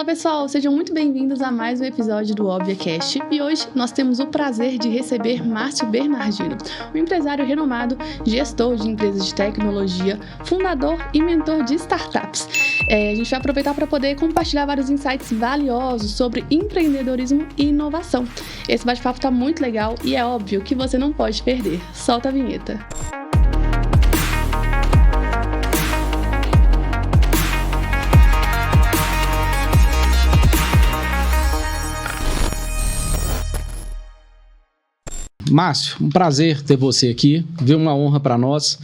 Fala pessoal, sejam muito bem-vindos a mais um episódio do ObviaCast e hoje nós temos o prazer de receber Márcio Bernardino, um empresário renomado, gestor de empresas de tecnologia, fundador e mentor de startups. A gente vai aproveitar para poder compartilhar vários insights valiosos sobre empreendedorismo e inovação. Esse bate-papo está muito legal e é óbvio que você não pode perder. Solta a vinheta. Márcio, um prazer ter você aqui, viu, uma honra para nós,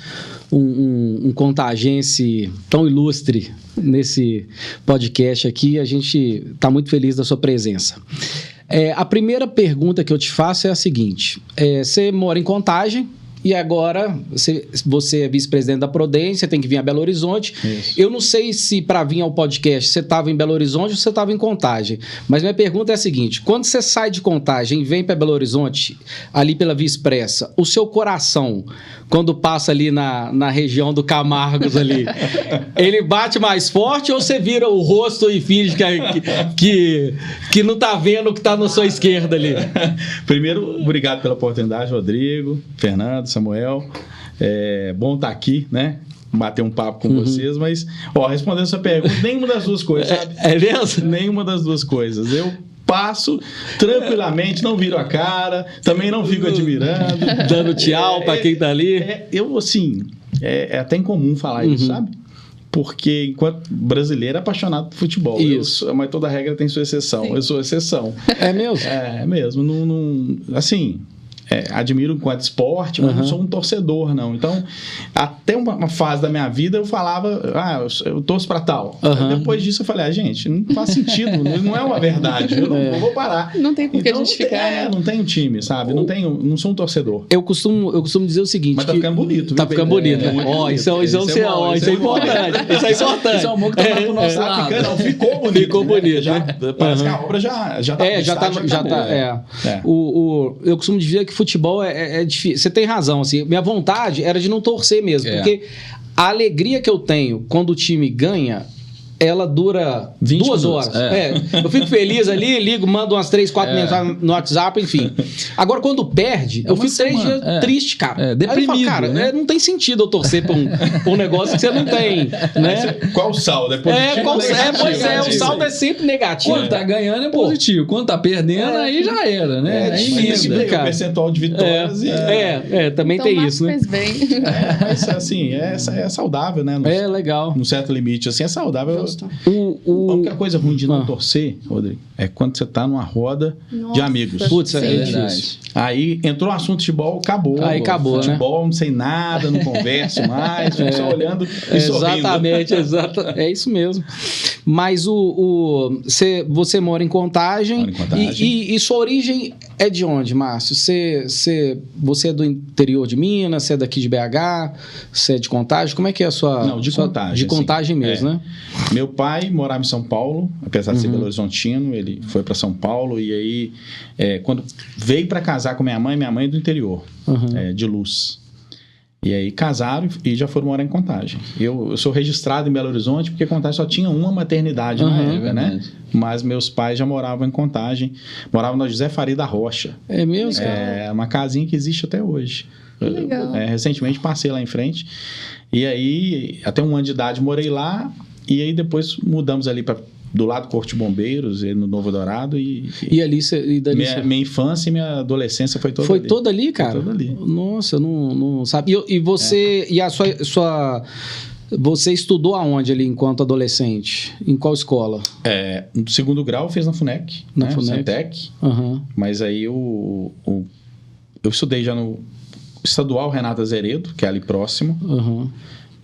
um contagense tão ilustre nesse podcast aqui, a gente está muito feliz da sua presença. A primeira pergunta que eu te faço é a seguinte, você mora em Contagem, e agora você é vice-presidente da Prodence, tem que vir a Belo Horizonte. Isso. Eu não sei se para vir ao podcast você estava em Belo Horizonte ou você estava em Contagem, mas minha pergunta é a seguinte, quando você sai de Contagem e vem para Belo Horizonte, ali pela Via Expressa, o seu coração, quando passa ali na região do Camargos ali, ele bate mais forte ou você vira o rosto e finge que não está vendo o que está na sua esquerda ali? Primeiro, obrigado pela oportunidade, Rodrigo, Fernando, Samuel. É bom estar aqui, né? Bater um papo com vocês, mas, respondendo essa pergunta, nenhuma das duas coisas, sabe? É mesmo? Nenhuma das duas coisas. Eu passo tranquilamente, não viro a cara, também não fico admirando. Dando tchau para quem tá ali. É até incomum falar isso, sabe? Porque, enquanto brasileiro, é apaixonado por futebol. Isso. Mas toda regra tem sua exceção. Sim. Eu sou exceção. É mesmo? É mesmo. Admiro enquanto esporte, mas não sou um torcedor, não. Então, até uma fase da minha vida, eu falava, eu torço pra tal. Depois disso, eu falei, gente, não faz sentido, não é uma verdade, eu vou parar. Não tem por que justificar. Não tenho time, sabe? Não sou um torcedor. Eu costumo dizer o seguinte... Mas tá ficando bonito. Tá ficando bonito. Isso é importante. Isso é importante. Isso é um amor que tá pro nosso lado. Ficou bonito. Ficou bonito, né? Parece que a obra já tá... Eu costumo dizer que futebol é difícil. Você tem razão, assim. Minha vontade era de não torcer mesmo, porque a alegria que eu tenho quando o time ganha, ela dura 2 horas. Eu fico feliz ali, ligo, mando umas 3, 4 mensagens no WhatsApp, enfim. Agora, quando perde, eu fico 3 dias triste, cara. Deprimido, aí eu falo, cara, né? Não tem sentido eu torcer pra um negócio que você não tem, né? Qual o saldo? É positivo ou negativo? O saldo é sempre negativo. Quando tá ganhando é positivo. Quando tá perdendo, aí já era, né? É difícil, o percentual de vitórias. Também então, tem isso, né? Fez bem. Mas assim, é saudável, né? Legal. Num certo limite, assim, é saudável. A única coisa ruim de não torcer, Rodrigo, é quando você tá numa roda de amigos. Putz, é verdade. Aí entrou o assunto de futebol, acabou. Aí acabou, futebol, não sei nada, não converso mais, fico só olhando e exatamente, é isso mesmo. Mas você mora em Contagem. Moro em Contagem. E sua origem é de onde, Márcio? Você é do interior de Minas, você é daqui de BH, você é de Contagem? Como é que é a sua... Não, de Contagem. De Contagem mesmo, né? Meu pai morava em São Paulo, apesar de ser Belo Horizontino, ele foi para São Paulo e aí, quando veio para casar com minha mãe é do interior, de Luz. E aí casaram e já foram morar em Contagem. Eu sou registrado em Belo Horizonte porque Contagem só tinha uma maternidade na época, né? Mas meus pais já moravam em Contagem, moravam na José Faria da Rocha. É mesmo? É uma casinha que existe até hoje. Legal. Recentemente passei lá em frente e aí até 1 ano de idade morei lá e aí depois mudamos ali do lado do Corpo de Bombeiros, no Novo Dourado. E ali minha infância e minha adolescência foi toda ali. Foi toda ali, cara? Foi toda ali. Nossa, eu não sabia. E você... E a sua... Você estudou aonde ali enquanto adolescente? Em qual escola? No 2º grau eu fiz na FUNEC. Na FUNEC. Centec. Mas aí eu estudei já no Estadual Renato Azeredo, que é ali próximo.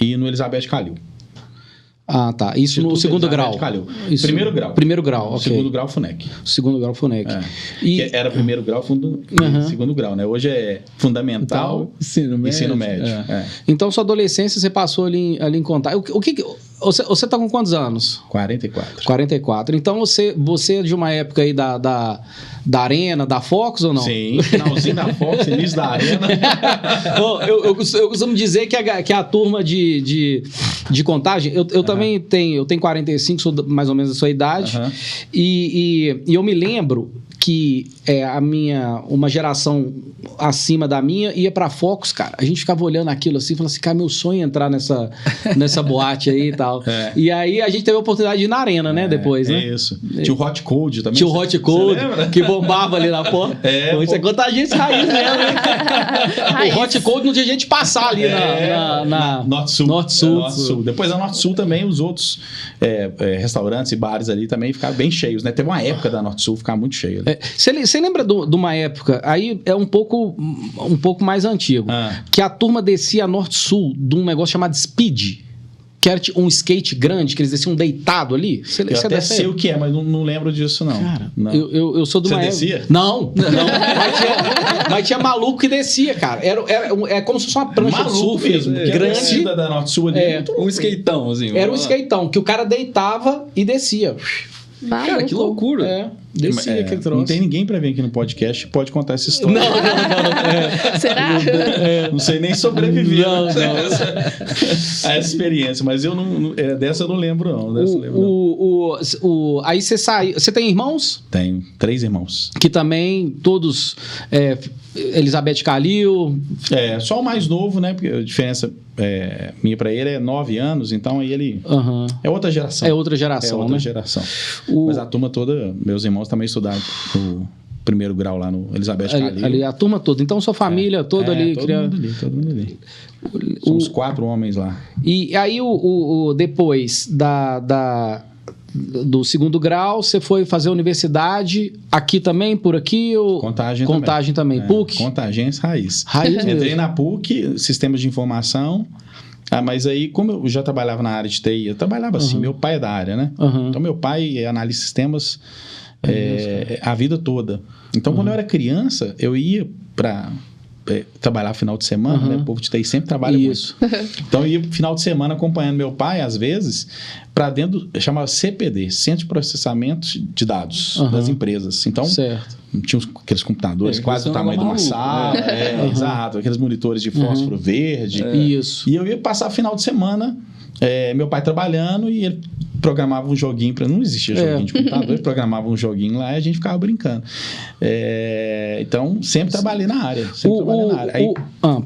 E no Elizabeth Calil. Ah, tá. Isso no 2º grau. Isso, primeiro grau. Primeiro grau, ok. 2º grau, FUNEC. 2º grau, FUNEC. Era 1º grau, 2º grau, né? Hoje é fundamental, ensino médio. Então, sua adolescência, você passou ali em Contagem. Você tá com quantos anos? 44. 44. Então, você é de uma época aí da Arena, da Fox ou não? Sim, finalzinho da Fox, início da Arena. eu costumo dizer que a turma de Contagem, eu também tenho 45, sou mais ou menos da sua idade, e eu me lembro que uma geração acima da minha ia pra Fox, cara. A gente ficava olhando aquilo assim, falando assim, cara, meu sonho é entrar nessa boate aí e tal. E aí a gente teve a oportunidade de ir na Arena, né, depois, né? Isso. Tinha o Hot Cold também. Tinha o Hot Cold, que bombava ali na porta. Isso é Contagense raiz mesmo, hein? O Hot Cold não tinha gente passar ali na Norte-Sul. Depois a Norte-Sul também, os outros restaurantes e bares ali também ficaram bem cheios, né? Teve uma época da Norte-Sul ficar muito cheia. Você lembra de uma época, aí é um pouco mais antigo, que a turma descia a Norte-Sul de um negócio chamado Speed, que era um skate grande, que eles desciam deitado ali? Eu até sei o que é, mas não lembro disso, não. Cara, não. Eu sou de uma época... Você descia? Não. Mas tinha maluco que descia, cara. É como se fosse uma prancha de surf mesmo. Grande. Da Norte-Sul ali. Um skateão, assim. Era um skateão, que o cara deitava e descia. Cara, que loucura. Descia aquele troço. Não tem ninguém pra vir aqui no podcast que pode contar essa história. Não. Será? Não sei nem sobreviver a essa experiência, mas dessa eu não lembro, não. Aí você saiu. Você tem irmãos? Tenho 3 irmãos. Que também, todos. Elizabeth Calil. Só o mais novo, né? Porque a diferença minha pra ele é 9 anos, então aí ele. É outra geração. É outra geração. Geração. Mas a turma toda, meus irmãos também estudaram no primeiro grau lá no Elizabeth Calil. Ali, a turma toda. Então, sua família toda ali. Todo mundo ali. Somos 4 homens lá. E aí, depois do segundo grau, você foi fazer a universidade aqui também, por aqui? Ou... Contagem também. PUC? Contagense raiz. Mesmo. Entrei na PUC, Sistemas de Informação. Mas aí, como eu já trabalhava na área de TI, eu trabalhava assim, meu pai é da área, né? Então, meu pai é analista de sistemas a vida toda. Então, quando eu era criança, eu ia para trabalhar final de semana, né? O povo de TI sempre trabalha muito. Então, eu ia final de semana acompanhando meu pai, às vezes, para dentro, chamava CPD, Centro de Processamento de Dados das empresas. Então, tinha aqueles computadores quase do tamanho de uma sala, exato, aqueles monitores de fósforo verde. Isso. E eu ia passar final de semana, meu pai trabalhando e ele programava um joguinho, não existia joguinho de computador, ele programava um joguinho lá e a gente ficava brincando. Então, sempre trabalhei na área. Aí,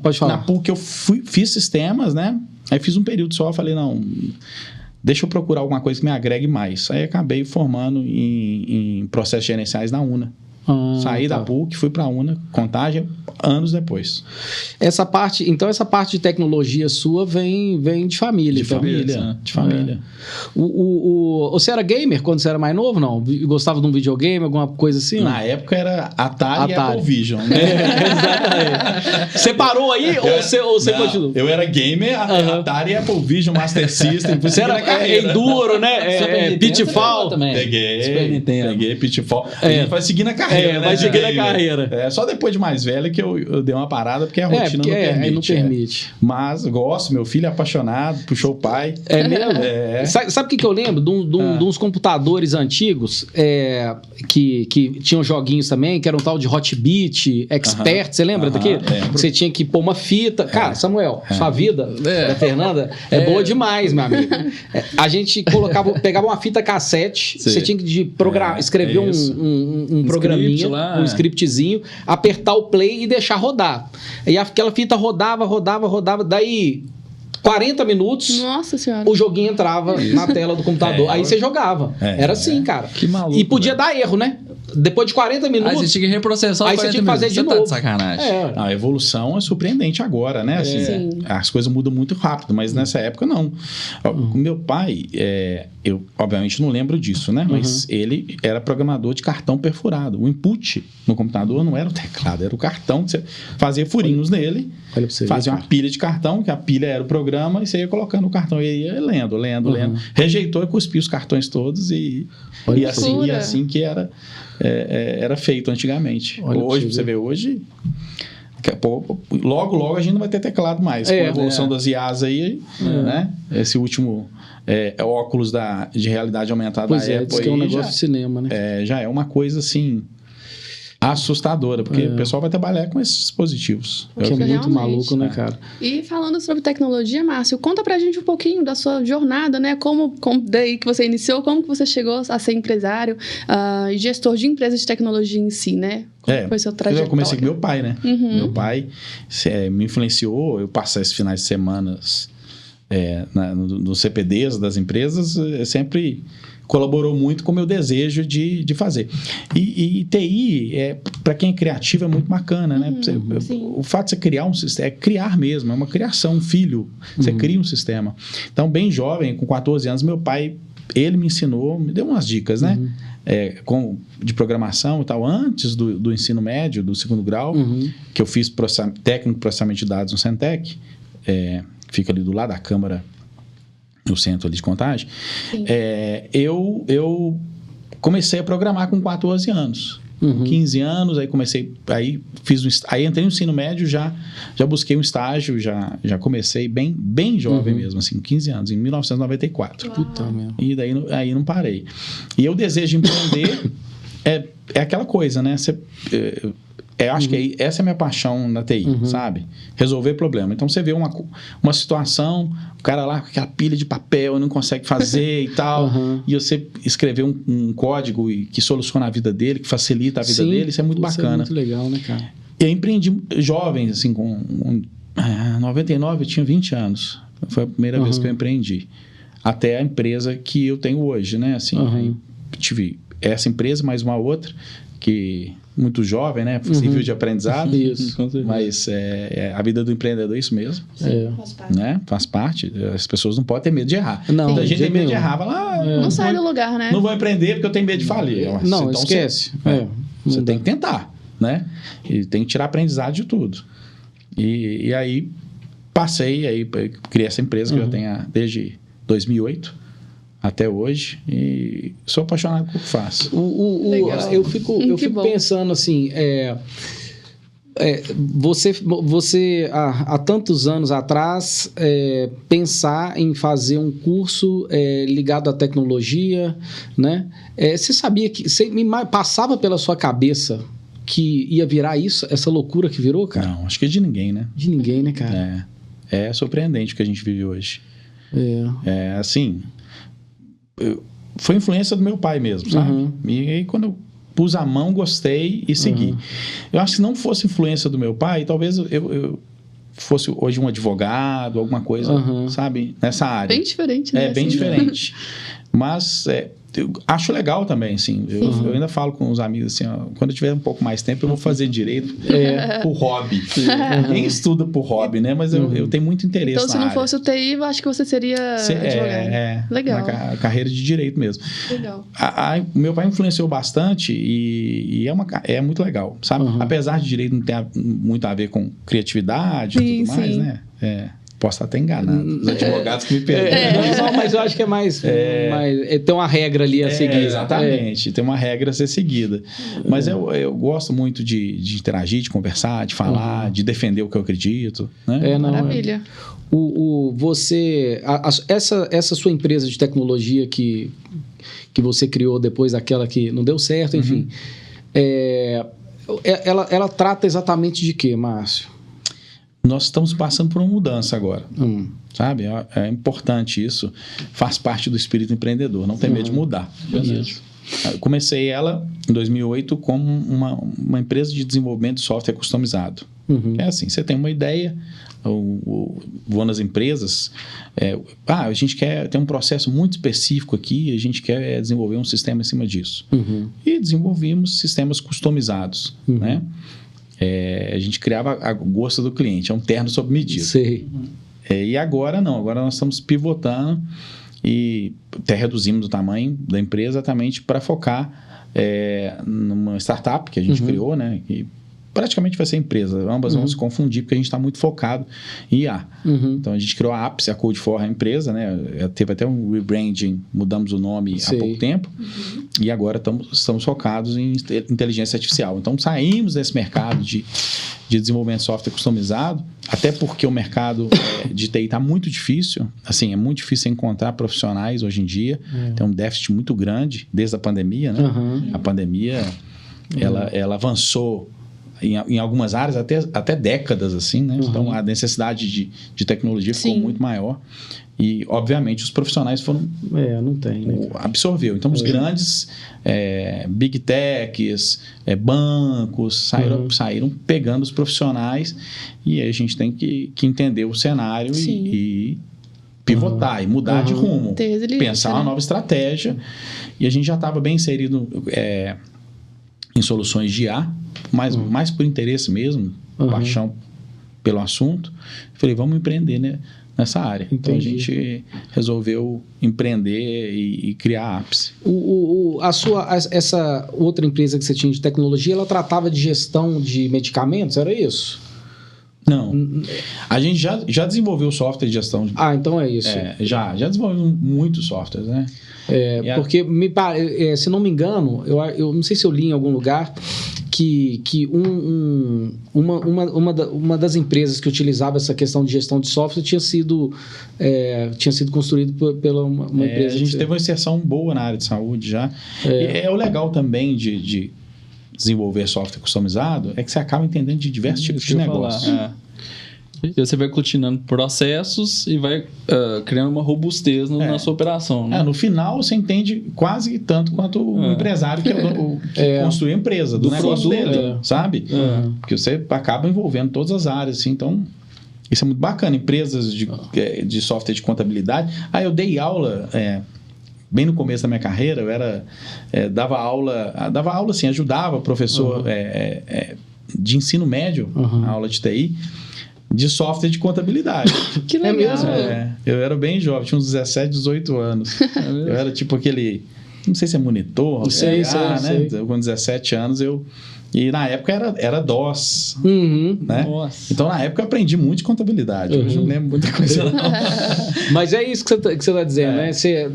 pode falar. Na PUC eu fiz sistemas, né? Aí fiz um período só, falei, não, deixa eu procurar alguma coisa que me agregue mais. Aí acabei formando em processos gerenciais na UNA. Saí da PUC, fui para a UNA, Contagem, anos depois. Essa parte de tecnologia sua vem de família. De família. Você era gamer quando você era mais novo, não? Gostava de um videogame, alguma coisa assim? Na época era Atari. E Apple Vision, né? Exatamente. Você parou aí ou você continuou? Eu era gamer, Atari, Apple Vision, Master System. Você era Enduro, né? Pitfall. Peguei Pitfall. A gente vai seguindo a carreira. Vai seguir a carreira. Só depois de mais velho que eu dei uma parada, porque a rotina não permite. Mas gosto, meu filho é apaixonado, puxou o pai. É mesmo? Sabe o que eu lembro? De uns computadores antigos que tinham joguinhos também, que era um tal de Hot Beat, Expert, você lembra daquele? Você tinha que pôr uma fita. Cara, Samuel, sua vida, da Fernanda, é boa demais, meu amigo. A gente pegava uma fita cassete, você tinha que escrever um programinha, um scriptzinho, apertar o play e deixar rodar. E aquela fita rodava, daí 40 minutos, Nossa Senhora, o joguinho entrava na tela do computador. Aí você jogava. Era assim, cara. Que maluco. E podia dar erro, né? Depois de 40 minutos... Aí você tinha que reprocessar aí você tinha que fazer de novo. Tá de sacanagem. A evolução é surpreendente agora, né? Assim, as coisas mudam muito rápido, mas nessa época não. O meu pai, eu obviamente não lembro disso, né? Mas ele era programador de cartão perfurado. O input no computador não era o teclado, era o cartão. Você fazia furinhos nele, fazia uma pilha de cartão, que a pilha era o programa, e você ia colocando o cartão e ia lendo. Rejeitou e cuspiu os cartões todos e assim que era feito antigamente. Hoje, você vê, logo a gente não vai ter teclado mais. Com a evolução das IAs aí, né? Esse último óculos de realidade aumentada da Apple. Que é um negócio de cinema, né? Já é uma coisa assim assustadora, porque o pessoal vai trabalhar com esses dispositivos. Que é muito Realmente. maluco, né, cara? E falando sobre tecnologia, Márcio, conta pra gente um pouquinho da sua jornada, né? Como daí que você iniciou, como que você chegou a ser empresário e gestor de empresas de tecnologia em si, né? Como foi seu trajetória? Eu comecei com meu pai, né? Meu pai me influenciou, eu passar esses finais de semanas nos CPDs das empresas, sempre colaborou muito com o meu desejo de fazer. E TI, para quem é criativo, é muito bacana, né? O fato de você criar um sistema, é criar mesmo, é uma criação, um filho. Você cria um sistema. Então, bem jovem, com 14 anos, meu pai, ele me ensinou, me deu umas dicas, né? De programação e tal, antes do ensino médio, do segundo grau, que eu fiz técnico de processamento de dados no Centec, fica ali do lado da Câmara, no centro ali de Contagem. Eu comecei a programar com 14 anos. Com 15 anos, aí aí entrei no ensino médio, já busquei um estágio, já comecei bem jovem mesmo, assim, 15 anos, em 1994. Puta mesmo. E daí aí não parei. E o desejo de empreender é aquela coisa, né? Acho que essa é a minha paixão na TI, sabe? Resolver problema. Então, você vê uma situação, o cara lá com aquela pilha de papel, não consegue fazer e tal, e você escrever um código que soluciona a vida dele, que facilita a vida dele, isso é muito bacana. Isso é muito legal, né, cara? Eu empreendi jovem, assim, com 99, eu tinha 20 anos. Foi a primeira vez que eu empreendi. Até a empresa que eu tenho hoje, né? Assim, aí tive essa empresa, mais uma outra, que... muito jovem, né? Serviu de aprendizado. Isso. Mas a vida do empreendedor é isso mesmo. Faz parte. Né? Faz parte. As pessoas não podem ter medo de errar. Não, a gente tem medo de errar. Fala, não sai do lugar, né? Não vou empreender porque eu tenho medo de falir. Não, então, esquece. Você tem que tentar, né? E tem que tirar aprendizado de tudo. E aí, criei essa empresa que eu tenho desde 2008. Até hoje, e sou apaixonado pelo que faço. Eu fico pensando assim, você há tantos anos atrás, pensar em fazer um curso ligado à tecnologia, né? Você sabia que passava pela sua cabeça que ia virar essa loucura que virou, cara? Não, acho que é de ninguém, né? De ninguém, né, cara? É surpreendente o que a gente vive hoje. Assim... Foi influência do meu pai mesmo, sabe? E aí, quando eu pus a mão, gostei e segui. Eu acho que se não fosse influência do meu pai, talvez eu fosse hoje um advogado, alguma coisa, sabe? Nessa área. Bem diferente, né? Bem diferente. Mas eu acho legal também, assim. Eu ainda falo com os amigos assim, ó, quando eu tiver um pouco mais tempo, eu vou fazer direito por hobby. Ninguém estuda por hobby, né? Mas eu tenho muito interesse na área. Então, se não fosse o TI, eu acho que você seria advogado. Legal. Na carreira de direito mesmo. Legal. Meu pai influenciou bastante e é muito legal, sabe? Apesar de direito não ter muito a ver com criatividade e tudo mais, né? Posso estar até enganando. Os advogados que me perdoem. Não, mas eu acho que é mais tem uma regra ali a seguir. Exatamente. Tem uma regra a ser seguida. Mas eu gosto muito de interagir, de conversar, de falar, de defender o que eu acredito. Né? Maravilha. Essa sua empresa de tecnologia que você criou depois daquela que não deu certo, enfim. Ela trata exatamente de quê, Márcio? Nós estamos passando por uma mudança agora, sabe? É importante isso, faz parte do espírito empreendedor, não tem medo de mudar. Isso. Eu comecei ela em 2008 como uma empresa de desenvolvimento de software customizado. É assim, você tem uma ideia, vou nas empresas, a gente quer ter um processo muito específico aqui, a gente quer desenvolver um sistema em cima disso. E desenvolvimos sistemas customizados, né? A gente criava a gosto do cliente, é um terno sob medida. Sei. E agora não, agora nós estamos pivotando e até reduzimos o tamanho da empresa exatamente para focar numa startup que a gente criou, né? E praticamente vai ser empresa, ambas vão se confundir porque a gente está muito focado em IA. Então a gente criou a Apps, a Code4, a empresa, né? Teve até um rebranding, mudamos o nome há pouco tempo e agora estamos focados em inteligência artificial. Então saímos desse mercado de desenvolvimento de software customizado, até porque o mercado de TI está muito difícil, assim, é muito difícil encontrar profissionais hoje em dia, tem um déficit muito grande desde a pandemia, né? A pandemia ela avançou em algumas áreas até décadas, assim, né? Então, a necessidade de tecnologia ficou muito maior. E, obviamente, os profissionais foram... não tem, né? Absorveu. Então, os grandes big techs, bancos, saíram pegando os profissionais, e aí a gente tem que entender o cenário e pivotar, e mudar de rumo. Pensar uma nova estratégia. E a gente já estava bem inserido em soluções de IA, mais por interesse mesmo, paixão pelo assunto. Falei, vamos empreender, né, nessa área. Entendi. Então a gente resolveu empreender e criar a Apse. Essa outra empresa que você tinha de tecnologia, ela tratava de gestão de medicamentos, era isso? Não. A gente já desenvolveu software de gestão de... Então é isso. Já desenvolveu muitos softwares, né? Porque, se não me engano, eu não sei se eu li em algum lugar que uma das empresas que utilizava essa questão de gestão de software tinha sido construído pela uma empresa. A gente teve uma inserção boa na área de saúde já. E o legal também de desenvolver software customizado é que você acaba entendendo de diversos tipos de negócio. E você vai continuando processos e vai criando uma robustez na sua operação. Né? No final, você entende quase tanto quanto o empresário que construiu a empresa, do negócio dele, sabe? Porque você acaba envolvendo todas as áreas, assim, então... Isso é muito bacana. Empresas de software de contabilidade. Eu dei aula... bem no começo da minha carreira, eu dava aula assim, ajudava professor de ensino médio, na aula de TI, de software de contabilidade. Que legal. Eu era bem jovem, tinha uns 17, 18 anos. Eu era tipo aquele, não sei se é monitor, sei. Com 17 anos e na época era DOS, né? Nossa. Então, na época, eu aprendi muito de contabilidade. Hoje eu não lembro muita coisa, não. Mas é isso que você está dizendo, né?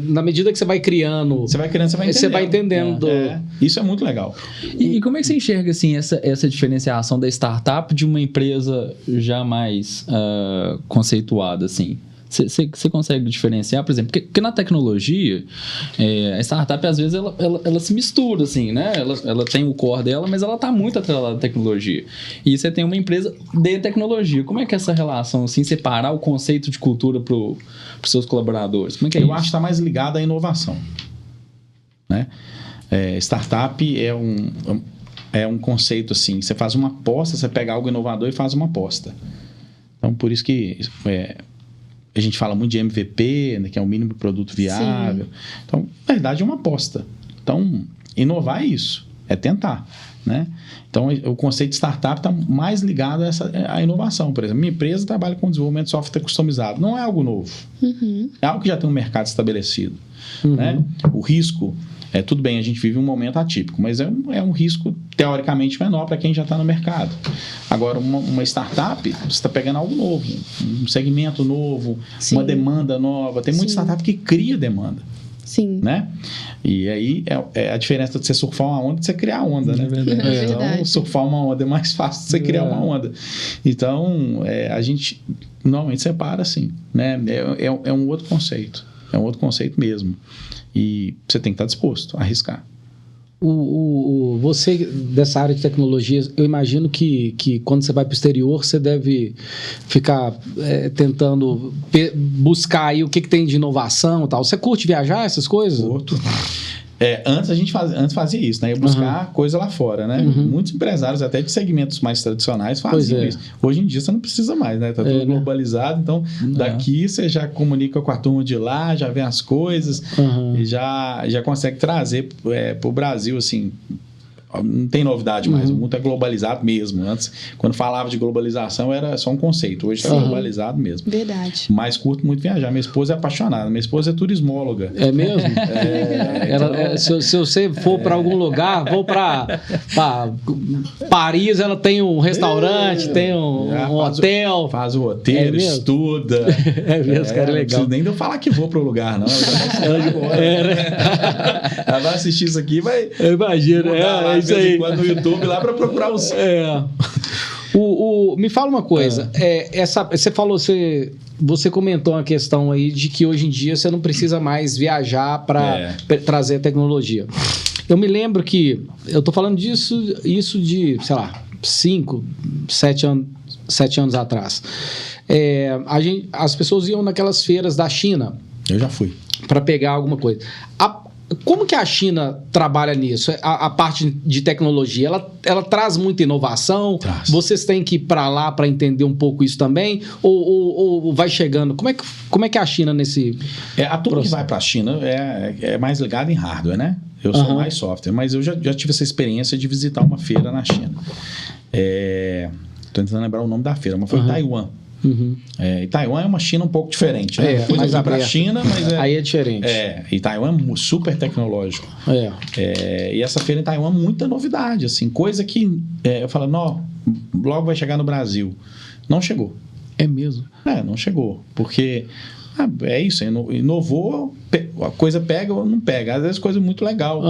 Na medida que você vai criando... Você vai entendendo. Você vai entendendo. Isso é muito legal. E como é que você enxerga, assim, essa diferenciação da startup de uma empresa já mais conceituada, assim? Você consegue diferenciar, por exemplo, porque na tecnologia, a startup, às vezes, ela se mistura, assim, né? Ela tem o core dela, mas ela está muito atrelada à tecnologia. E você tem uma empresa de tecnologia. Como é que é essa relação, assim, separar o conceito de cultura para os seus colaboradores? Como é que é isso? Eu acho que está mais ligado à inovação, né? Startup é um conceito, assim, você faz uma aposta, você pega algo inovador e faz uma aposta. Então, por isso que... a gente fala muito de MVP, né, que é o mínimo produto viável. Sim. Então, na verdade, é uma aposta. Então, inovar é isso, é tentar, né? Então, o conceito de startup está mais ligado à inovação. Por exemplo, minha empresa trabalha com desenvolvimento de software customizado. Não é algo novo. É algo que já tem um mercado estabelecido. Né? O risco... tudo bem, a gente vive um momento atípico, mas é um risco teoricamente menor para quem já está no mercado. Agora, uma startup, você está pegando algo novo, um segmento novo, uma demanda nova. Tem muita startup que cria demanda. Sim. Né? E aí a diferença de você surfar uma onda e você criar onda, né? Então, surfar uma onda é mais fácil de você criar uma onda. Então, a gente normalmente separa assim, né? É um outro conceito. É um outro conceito mesmo. E você tem que estar disposto a arriscar. Você, dessa área de tecnologia, eu imagino que quando você vai para o exterior, você deve ficar tentando buscar aí o que tem de inovação e tal. Você curte viajar, essas coisas? Curto. Antes a gente fazia isso, né? Ia buscar coisa lá fora, né? Muitos empresários, até de segmentos mais tradicionais, faziam isso. Hoje em dia você não precisa mais, né? Tá tudo globalizado, então daqui você já comunica com a turma de lá, já vê as coisas e já consegue trazer para o Brasil, assim... Não tem novidade mais, o mundo é globalizado mesmo. Antes, quando falava de globalização, era só um conceito. Hoje está globalizado mesmo. Verdade. Mas curto muito viajar. Minha esposa é apaixonada. Minha esposa é turismóloga. É mesmo? Se você for para algum lugar, vou para Paris, ela tem um restaurante, tem um hotel. Faz o roteiro, estuda. É mesmo, cara, legal. Não preciso nem de eu falar que vou para o lugar, não. Ela vai assistir isso aqui e vai... Eu imagino, isso aí. Quando no YouTube lá para procurar os... Me fala uma coisa. Você comentou uma questão aí de que hoje em dia você não precisa mais viajar para trazer a tecnologia. Eu me lembro que, eu tô falando isso de, sei lá, 5, 7 anos atrás. As pessoas iam naquelas feiras da China. Eu já fui. Para pegar alguma coisa. Como que a China trabalha nisso? A parte de tecnologia, ela traz muita inovação? Traz. Vocês têm que ir para lá para entender um pouco isso também? Ou vai chegando? Como é que é a China nesse A turma que vai para a China é mais ligada em hardware, né? Eu sou mais software, mas eu já tive essa experiência de visitar uma feira na China. Estou tentando lembrar o nome da feira, mas foi em Taiwan. E Taiwan é uma China um pouco diferente, né? Depois eu fui para a China, mas aí é diferente. E Taiwan é super tecnológico. E essa feira em Taiwan, muita novidade, assim, coisa que eu falo, não, logo vai chegar no Brasil. Não chegou. É mesmo? Não chegou, porque é isso, inovou, a coisa pega ou não pega. Às vezes coisa muito legal.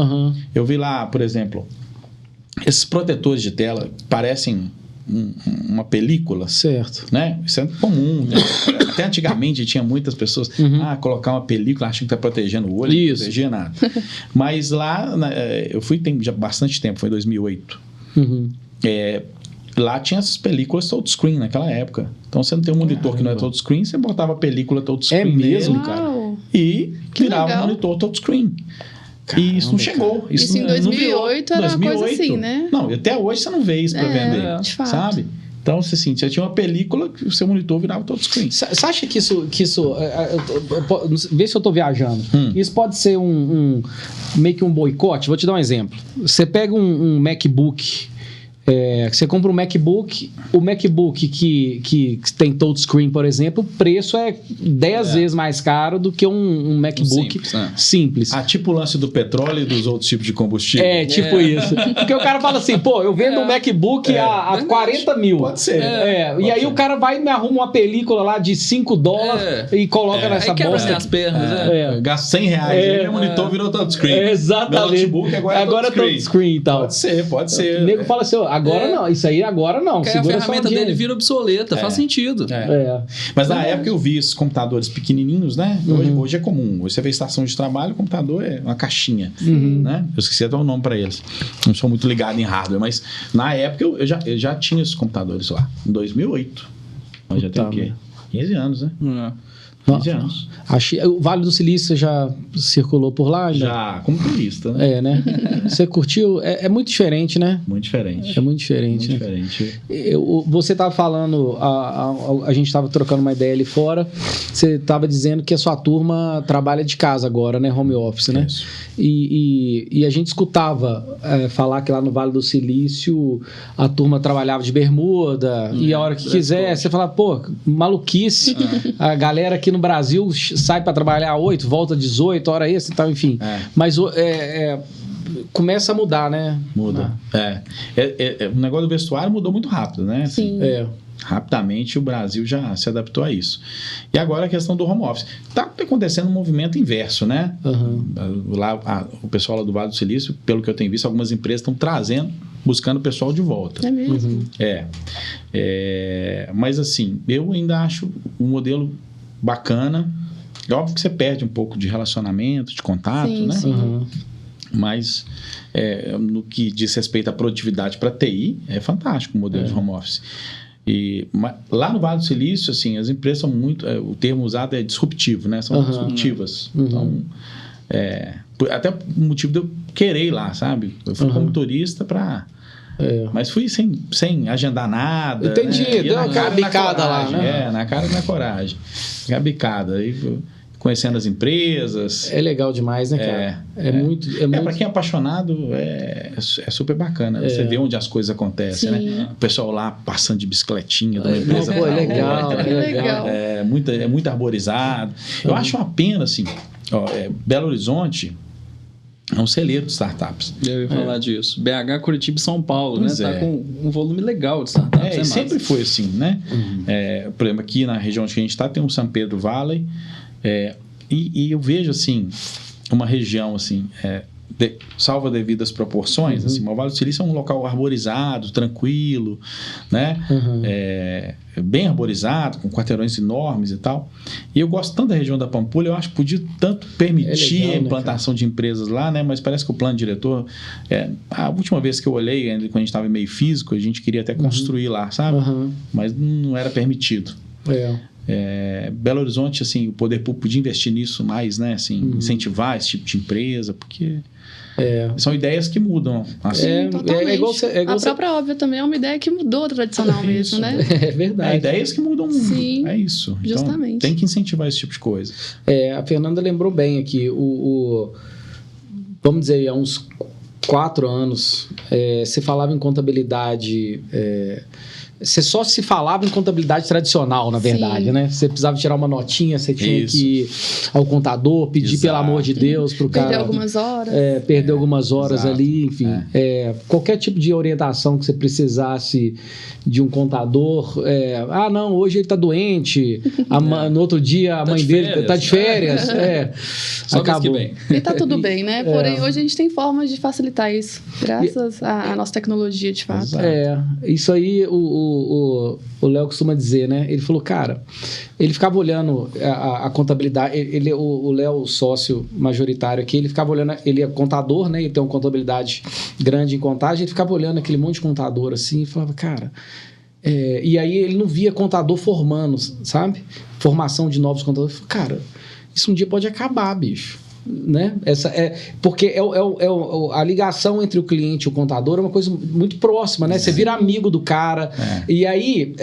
Eu vi lá, por exemplo, esses protetores de tela parecem uma película, certo, né? Isso é comum, né? Até antigamente tinha muitas pessoas colocar uma película achando que está protegendo o olho, não protegia nada. Mas lá eu fui tem já bastante tempo, foi em 2008. Lá tinha essas películas touchscreen naquela época. Então você não tem um monitor que não é touchscreen, você botava a película touchscreen. É mesmo, nele, cara? E virava um monitor touchscreen. Caramba, e isso não chegou. Isso em 2008 era uma coisa assim, né? Não, até hoje você não vê isso para vender, de fato. sabe? Então, assim, você tinha uma película que o seu monitor virava touchscreen. Você acha que isso vê se eu estou viajando. Isso pode ser meio que um boicote? Vou te dar um exemplo. Você pega um MacBook, você compra um MacBook, o MacBook que tem touchscreen, por exemplo, o preço é 10 vezes mais caro do que um MacBook simples. Tipo o lance do petróleo e dos outros tipos de combustível. Tipo isso. Porque o cara fala assim, pô, eu vendo um MacBook a 40 mil. Pode ser. E aí o cara vai e me arruma uma película lá de $5 e coloca nessa bosta. As pernas, Gasta R$100 e meu monitor virou touchscreen. Exatamente. Meu notebook agora é touchscreen e tal. Pode ser. O nego fala assim, agora não, isso aí agora não. Porque a ferramenta dele vira obsoleta, faz sentido. Mas na época eu vi esses computadores pequenininhos, né? Hoje é comum. Hoje você vê estação de trabalho, o computador é uma caixinha, né? Eu esqueci até o nome para eles. Não sou muito ligado em hardware, mas na época eu já tinha esses computadores lá, em 2008. Mas já tem o quê? 15 anos, né? 15 anos. O Vale do Silício você já circulou por lá? Já, como turista, né? Né? Você curtiu? É muito diferente, né? Muito diferente. É muito diferente. Muito diferente. Você estava falando, a gente estava trocando uma ideia ali fora, você estava dizendo que a sua turma trabalha de casa agora, né? Home office, né? Isso. E a gente escutava falar que lá no Vale do Silício a turma trabalhava de bermuda e a hora que quiser, você fala, pô, maluquice. A galera aqui no Brasil sai para trabalhar às 8, volta às 18, hora extra e tal, enfim. Mas começa a mudar, né? Muda. O negócio do vestuário mudou muito rápido, né? Sim. Rapidamente o Brasil já se adaptou a isso. E agora a questão do home office. Está acontecendo um movimento inverso, né? Lá, o pessoal lá do Vale do Silício, pelo que eu tenho visto, algumas empresas estão buscando o pessoal de volta. É mesmo? Mas assim, eu ainda acho um modelo bacana. É óbvio que você perde um pouco de relacionamento, de contato, né? Sim. Mas no que diz respeito à produtividade para TI, é fantástico o modelo de home office. Mas lá no Vale do Silício, assim, as empresas são muito... o termo usado é disruptivo, né? São disruptivas. Então, até o motivo de eu querer ir lá, sabe? Eu fui como turista para... Mas fui sem agendar nada. Entendi, né? deu uma bicada lá, né? Na cara da coragem. A bicada. Aí, conhecendo as empresas. É legal demais, né, cara? É muito... Para quem é apaixonado, é super bacana. Você vê onde as coisas acontecem, né? O pessoal lá passando de bicicletinha de uma empresa. É legal. É muito arborizado. Eu acho uma pena, assim, Belo Horizonte é um celeiro de startups. Eu ia falar disso. BH, Curitiba e São Paulo, né? Tá com um volume legal de startups. Sempre foi assim, né? Por exemplo, aqui na região onde a gente está, tem o São Pedro Valley. E eu vejo, assim, uma região, assim, salvo devidas proporções, assim, o Vale do Silício é um local arborizado, tranquilo, né? Bem arborizado, com quarteirões enormes e tal. E eu gosto tanto da região da Pampulha, eu acho que podia tanto permitir legal, a implantação de empresas lá, né? Mas parece que o plano diretor... a última vez que eu olhei, ainda quando a gente estava em meio físico, a gente queria até construir lá, sabe? Mas não era permitido. Belo Horizonte, assim, o poder público podia investir nisso mais, né? Assim, incentivar esse tipo de empresa, porque... são ideias que mudam. Assim. Totalmente. A própria Óbvia também é uma ideia que mudou tradicional mesmo, né? É verdade. Ideias que mudam o mundo. Sim, é isso. Justamente. Então, tem que incentivar esse tipo de coisa. A Fernanda lembrou bem aqui. Vamos dizer, há uns 4 anos, você falava em contabilidade... Você só se falava em contabilidade tradicional, na verdade, né? Você precisava tirar uma notinha, você tinha que ir ao contador, pedir, pelo amor de Deus, pro cara... Perder algumas horas. Perder algumas horas ali, enfim. Qualquer tipo de orientação que você precisasse de um contador. Não, hoje ele tá doente. No outro dia, a mãe dele tá de férias. Só acabou. bem. E tá tudo bem, né? Porém, hoje a gente tem formas de facilitar isso, graças à nossa tecnologia, de fato. Isso aí o Léo costuma dizer, né? Ele falou, cara, ele ficava olhando a contabilidade, o Léo, sócio majoritário aqui, ele ficava olhando, ele é contador, né? Ele tem uma contabilidade grande em contagem, ele ficava olhando aquele monte de contador assim e falava, cara... e aí ele não via contador formando, sabe? Formação de novos contadores. Cara, isso um dia pode acabar, bicho. Né? Porque a ligação entre o cliente e o contador é uma coisa muito próxima, né? Você vira amigo do cara e aí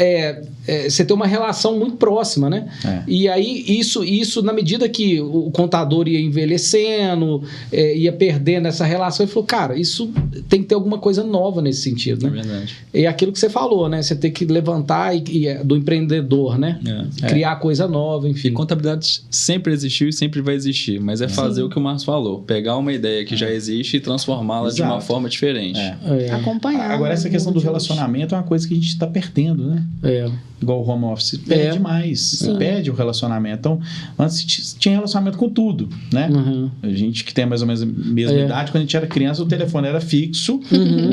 você tem uma relação muito próxima, né? E aí isso na medida que o contador ia envelhecendo, ia perdendo essa relação, ele falou, cara, isso tem que ter alguma coisa nova nesse sentido, né? É verdade. É aquilo que você falou, né? Você tem que levantar do empreendedor, né? Criar coisa nova, enfim. E contabilidade sempre existiu e sempre vai existir, mas fazer o que o Márcio falou, pegar uma ideia que já existe e transformá-la de uma forma diferente. Acompanhar. Agora, essa questão do relacionamento é uma coisa que a gente está perdendo, né? Igual o home office, perde demais. Perde o relacionamento. Então, antes tinha relacionamento com tudo, né? A gente que tem mais ou menos a mesma idade, quando a gente era criança, o telefone era fixo,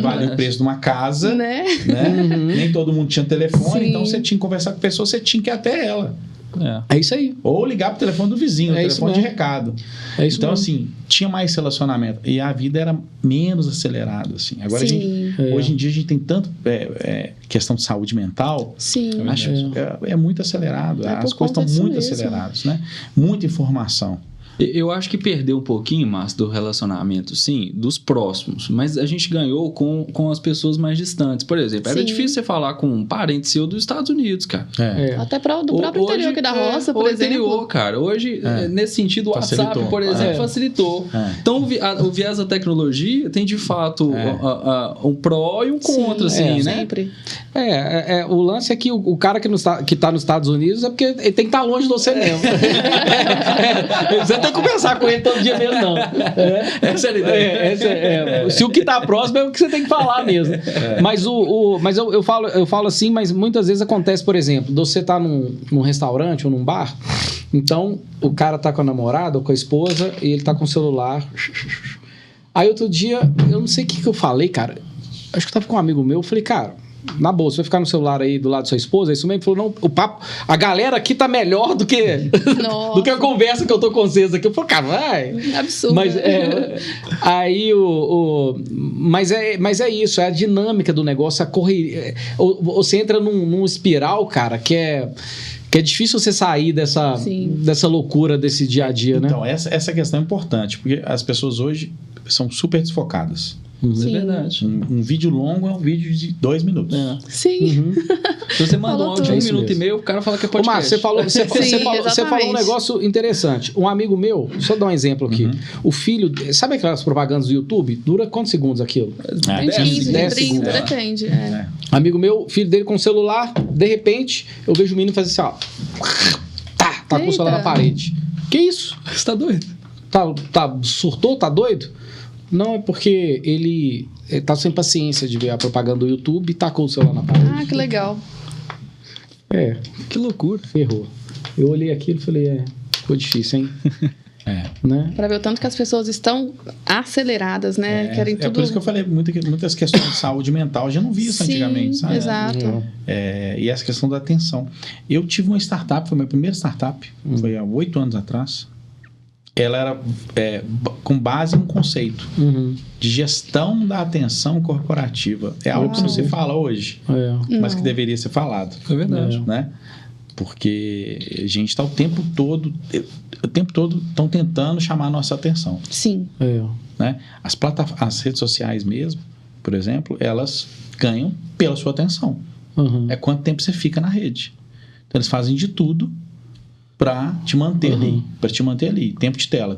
valia o preço de uma casa, né? Nem todo mundo tinha telefone, então você tinha que conversar com a pessoa, você tinha que ir até ela. É isso aí. Ou ligar pro telefone do vizinho, telefone de recado. Então, assim, tinha mais relacionamento. E a vida era menos acelerada, assim. Agora, hoje em dia, a gente tem tanto questão de saúde mental. Acho que é muito acelerado. As coisas estão muito aceleradas, né? Muita informação. Eu acho que perdeu um pouquinho, Márcio, do relacionamento, sim, dos próximos. Mas a gente ganhou com as pessoas mais distantes. Por exemplo, era difícil você falar com um parente seu dos Estados Unidos, cara. Até do próprio interior aqui da roça, por exemplo. Interior, cara. Hoje, nesse sentido, o WhatsApp, por exemplo, facilitou. Então, o viés da tecnologia tem, de fato, um pró e um contra, assim, né? Sempre. O lance é que o cara que tá nos Estados Unidos é porque ele tem que estar longe de você mesmo. Você não tem que conversar com ele todo dia mesmo, não. Essa é a ideia. Se o que tá próximo é o que você tem que falar mesmo. Mas eu falo assim, mas muitas vezes acontece, por exemplo, você tá num restaurante ou num bar, então o cara tá com a namorada ou com a esposa e ele tá com o celular. Aí outro dia, eu não sei o que eu falei, cara. Acho que eu tava com um amigo meu, eu falei, cara, na boa, você vai ficar no celular aí do lado da sua esposa? É isso mesmo? Ele falou, não, o papo, a galera aqui tá melhor do que a conversa que eu tô com vocês aqui. Eu falei, cara, vai. Absurdo. Mas aí mas é isso, é a dinâmica do negócio, a correria. Você entra num espiral, cara, que é difícil você sair dessa loucura desse dia a dia, né? Então, essa questão é importante, porque as pessoas hoje são super desfocadas. É verdade. Um vídeo longo é um vídeo de 2 minutos. Sim. Se você manda um áudio de 1 minuto e meio, o cara fala que é podcast. Ô, Márcio, você falou um negócio interessante. Um amigo meu, só dar um exemplo aqui. O filho, sabe aquelas propagandas do YouTube? Dura quantos segundos aquilo? 15, 10 segundos. Depende. Amigo meu, filho dele com o celular, de repente, eu vejo o menino fazer assim, ó. Tá com o celular na parede. Que isso? Você tá doido? Surtou? Tá doido? Não, é porque ele tá sem paciência de ver a propaganda do YouTube e tacou o celular na parede. Que legal. Que loucura. Ferrou. Eu olhei aquilo e falei, ficou difícil, hein? Né? Para ver o tanto que as pessoas estão aceleradas, né? Querem tudo... por isso que eu falei, muitas questões de saúde mental, eu já não vi isso antigamente, sabe? Exato. E essa questão da atenção. Eu tive uma startup, foi a minha primeira startup, foi há 8 anos atrás. Ela era com base em um conceito de gestão da atenção corporativa. É algo que não se fala hoje, mas que deveria ser falado. É verdade. Né? Porque a gente está o tempo todo estão tentando chamar a nossa atenção. Sim. Né? As redes sociais mesmo, por exemplo, elas ganham pela sua atenção. É quanto tempo você fica na rede. Então, eles fazem de tudo para te manter ali. Para te manter ali. Tempo de tela.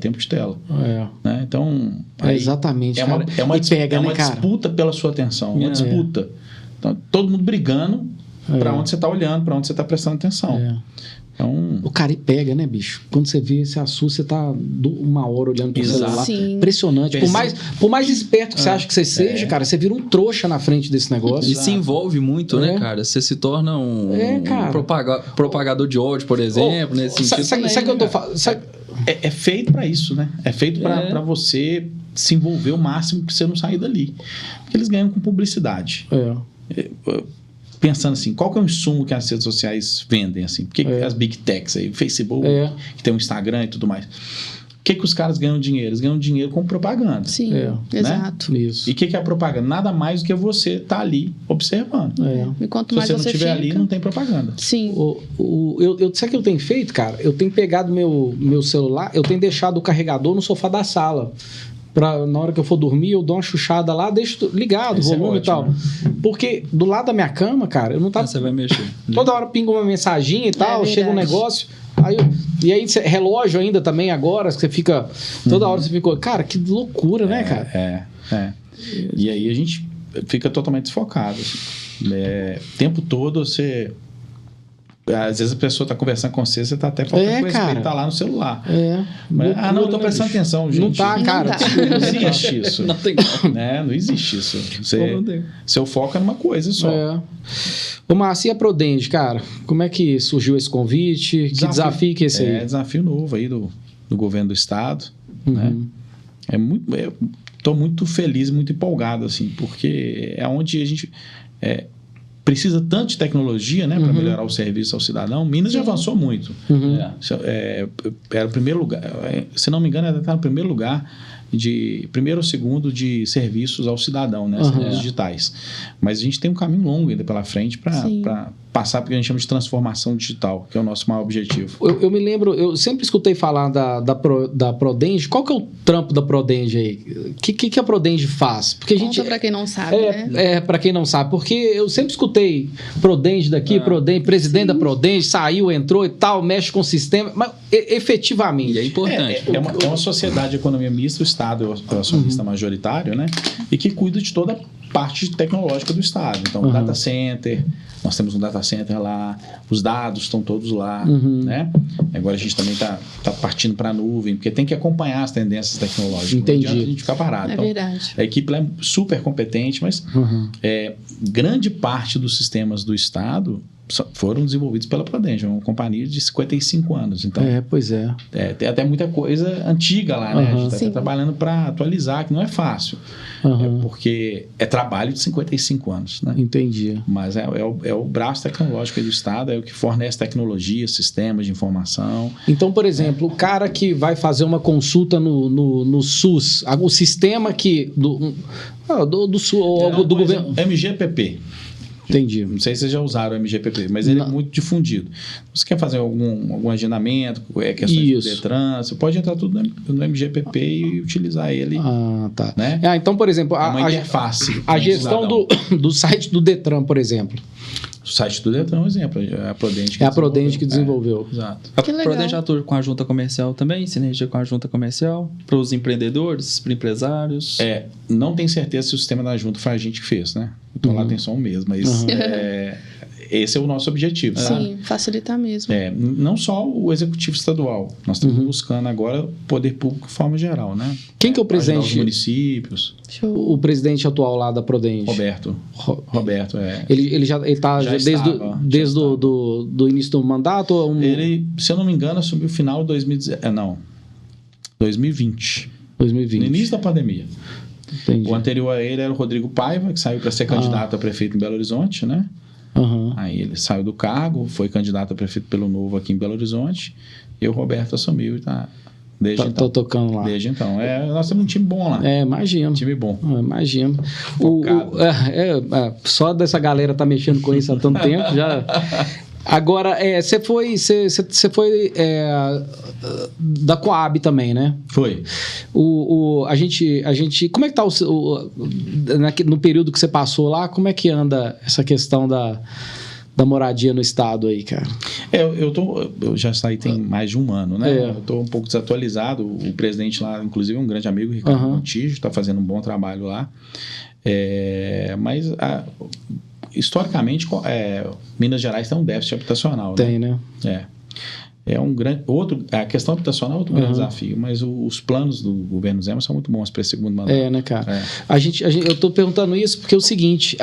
Né? Então, exatamente, é uma né, disputa pela sua atenção. Uma disputa. Então, todo mundo brigando para onde você está olhando, para onde você está prestando atenção. Então, o cara pega, né, bicho? Quando você vê esse assunto, você tá 1 hora olhando pro celular. Sim. Impressionante. Por mais esperto que você acha que você seja, cara, você vira um trouxa na frente desse negócio. E se envolve muito, né, cara? Você se torna um propagador de ódio, por exemplo, nesse sentido. Sabe que eu tô falando? É feito para isso, né? É feito para você se envolver o máximo para você não sair dali. Porque eles ganham com publicidade. Pensando assim, qual que é o insumo que as redes sociais vendem, assim? Por que as big techs aí, Facebook, que tem um Instagram e tudo mais? O que os caras ganham dinheiro? Eles ganham dinheiro com propaganda. Sim, exato. Isso. E o que é a propaganda? Nada mais do que você estar ali observando. E quanto Se mais você não estiver ali, não tem propaganda. Sim. Sabe o que eu tenho feito, cara? Eu tenho pegado meu celular, eu tenho deixado o carregador no sofá da sala. Na hora que eu for dormir, eu dou uma chuchada lá, deixo ligado o volume e tal. Porque do lado da minha cama, cara, eu não tava... Você vai mexer. Toda hora pinga uma mensaginha e tal, chega um negócio... E aí, relógio ainda também agora, você fica... Toda hora você fica... Cara, que loucura, né, cara? E aí a gente fica totalmente desfocado. Assim. O tempo todo você... Às vezes a pessoa está conversando com você está até faltando com respeito, tá lá no celular. Mas, não, eu tô prestando atenção, gente. Não tá, cara. Não existe isso. Não tem como. Né? Não existe isso. Seu foco é numa coisa só. Ô, Márcio, e a Prodenge, cara? Como é que surgiu esse convite? Que desafio que é esse aí? É desafio novo aí do governo do estado. Né? Estou muito feliz, muito empolgado, assim, porque é onde a gente... precisa tanto de tecnologia, né, para melhorar o serviço ao cidadão. Minas já avançou muito. Era o primeiro lugar, se não me engano, está no primeiro lugar, primeiro ou segundo de serviços ao cidadão, né, serviços digitais. Mas a gente tem um caminho longo ainda pela frente para passar porque a gente chama de transformação digital, que é o nosso maior objetivo. Eu me lembro, eu sempre escutei falar da Prodenge. Qual que é o trampo da Prodenge aí? O que a Prodenge faz? Porque Conta para quem não sabe, né? Para quem não sabe, porque eu sempre escutei Prodenge daqui, Prodenge, presidente da Prodenge, saiu, entrou e tal, mexe com o sistema, mas efetivamente... E é importante. É uma sociedade de economia mista, o Estado é o acionista majoritário, né? E que cuida de toda a parte tecnológica do Estado. Então, o data center, nós temos um data center lá, os dados estão todos lá, né? Agora a gente também está partindo para a nuvem, porque tem que acompanhar as tendências tecnológicas. Entendi. Não adianta a gente ficar parado. Então, verdade. A equipe lá é super competente, mas grande parte dos sistemas do Estado foram desenvolvidos pela Prodenge, uma companhia de 55 anos. Então, pois é. Tem até muita coisa antiga lá, né? A gente está trabalhando para atualizar, que não é fácil. Porque é trabalho de 55 anos, né? Entendi. Mas é o braço tecnológico do Estado, é o que fornece tecnologia, sistemas de informação. Então, por exemplo, o cara que vai fazer uma consulta no SUS, o sistema que do SUS, ou do governo... MGPP. Entendi. Não sei se vocês já usaram o MGPP, mas ele é muito difundido. Você quer fazer algum agendamento, questões do Detran, você pode entrar tudo no MGPP e utilizar ele. Tá. Né? Então, por exemplo, uma interface. A gestão do site do Detran, por exemplo. O site do Detran é um exemplo. É a Prodenge que desenvolveu. Exato. A Prodenge atua com a junta comercial também, sinergia com a junta comercial, para os empreendedores, para empresários. Não tenho certeza se o sistema da junta foi a gente que fez, né? Então lá tem só um mês, mas esse é o nosso objetivo. Sim, facilitar mesmo. Não só o executivo estadual, nós estamos buscando agora o poder público de forma geral, né? Quem que é o presidente? Os municípios. O presidente atual lá da Prodenge. Roberto, Ele está desde o início do mandato? Ele, se eu não me engano, assumiu o final de 2017. 2020. 2020. No início da pandemia. Entendi. O anterior a ele era o Rodrigo Paiva, que saiu para ser candidato a prefeito em Belo Horizonte, né? Uhum. Aí ele saiu do cargo, foi candidato a prefeito pelo Novo aqui em Belo Horizonte, e o Roberto assumiu e tá desde então. Tô tocando lá. Desde então. Nós temos um time bom lá. Imagino. Um time bom. Imagino. Só dessa galera tá mexendo com isso há tanto tempo, já... Agora, você foi da Coab também, né? Foi. A gente, como é que tá no período que você passou lá, como é que anda essa questão da moradia no estado aí, cara? Eu já saí tem mais de um ano, né? Eu tô um pouco desatualizado. O presidente lá, inclusive, é um grande amigo, Ricardo Montijo, está fazendo um bom trabalho lá. Mas historicamente, Minas Gerais tem um déficit habitacional. Tem, né? É um grande... A questão habitacional é outro grande desafio, mas os planos do governo Zema são muito bons para esse segundo mandato. Né, cara? Eu estou perguntando isso porque é o seguinte,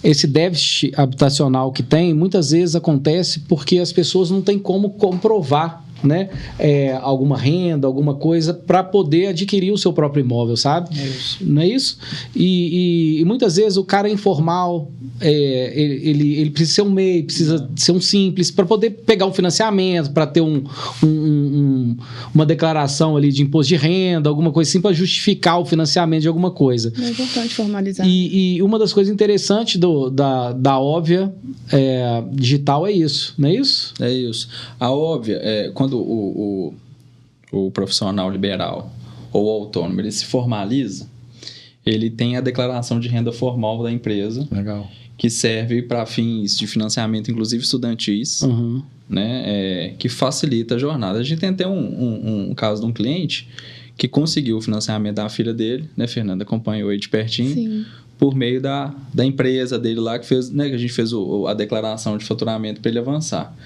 esse déficit habitacional que tem, muitas vezes acontece porque as pessoas não têm como comprovar, né, alguma renda, alguma coisa para poder adquirir o seu próprio imóvel, sabe? Não é isso? E muitas vezes o cara é informal, ele precisa ser um MEI, precisa ser um simples para poder pegar um financiamento, para ter uma declaração ali de imposto de renda, alguma coisa assim, para justificar o financiamento de alguma coisa. É importante formalizar. E uma das coisas interessantes da Óbvia digital é isso, não é isso? É isso. A Óbvia, quando o profissional liberal ou autônomo ele se formaliza, ele tem a declaração de renda formal da empresa. Legal. Que serve para fins de financiamento, inclusive estudantis, né, que facilita a jornada. A gente tem até um caso de um cliente que conseguiu o financiamento da filha dele, né, Fernanda acompanhou aí de pertinho. Sim. Por meio da empresa dele lá, que fez, né, que a gente fez a declaração de faturamento para ele avançar.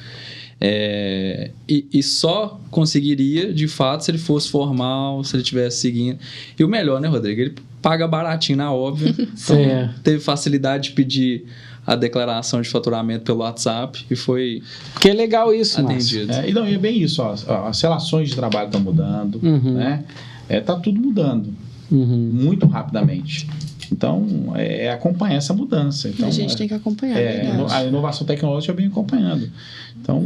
E só conseguiria, de fato, se ele fosse formal, se ele estivesse seguindo. E o melhor, né, Rodrigo? Ele paga baratinho na Óbvia. Então, teve facilidade de pedir a declaração de faturamento pelo WhatsApp e foi... Que é legal isso, atendido. E é bem isso. As relações de trabalho estão mudando, né? Tá tudo mudando muito rapidamente. Então, acompanhar essa mudança. Então, a gente tem que acompanhar, a inovação tecnológica vem acompanhando. Então,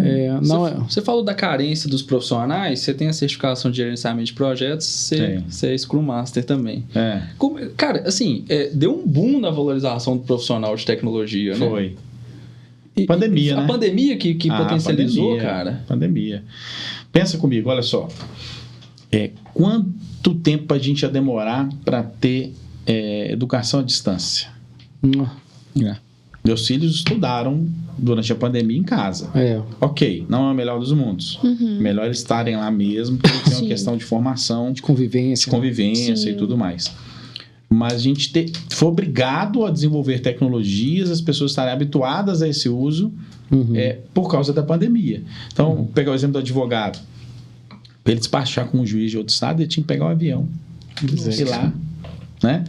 você falou da carência dos profissionais, você tem a certificação de gerenciamento de projetos, você é Scrum Master também. Cara, assim, deu um boom na valorização do profissional de tecnologia, né? Foi. Pandemia, né? A pandemia que potencializou, cara. Pandemia. Pensa comigo, olha só. Quanto tempo a gente ia demorar para ter educação à distância? Meus filhos estudaram durante a pandemia em casa. Ok, não é o melhor dos mundos. Melhor eles estarem lá mesmo, porque tem uma questão de formação, de convivência e tudo mais. Mas a gente foi obrigado a desenvolver tecnologias, as pessoas estarem habituadas a esse uso por causa da pandemia. Então, vou pegar o exemplo do advogado. Para ele despachar com um juiz de outro estado, ele tinha que pegar um avião, ir lá, né?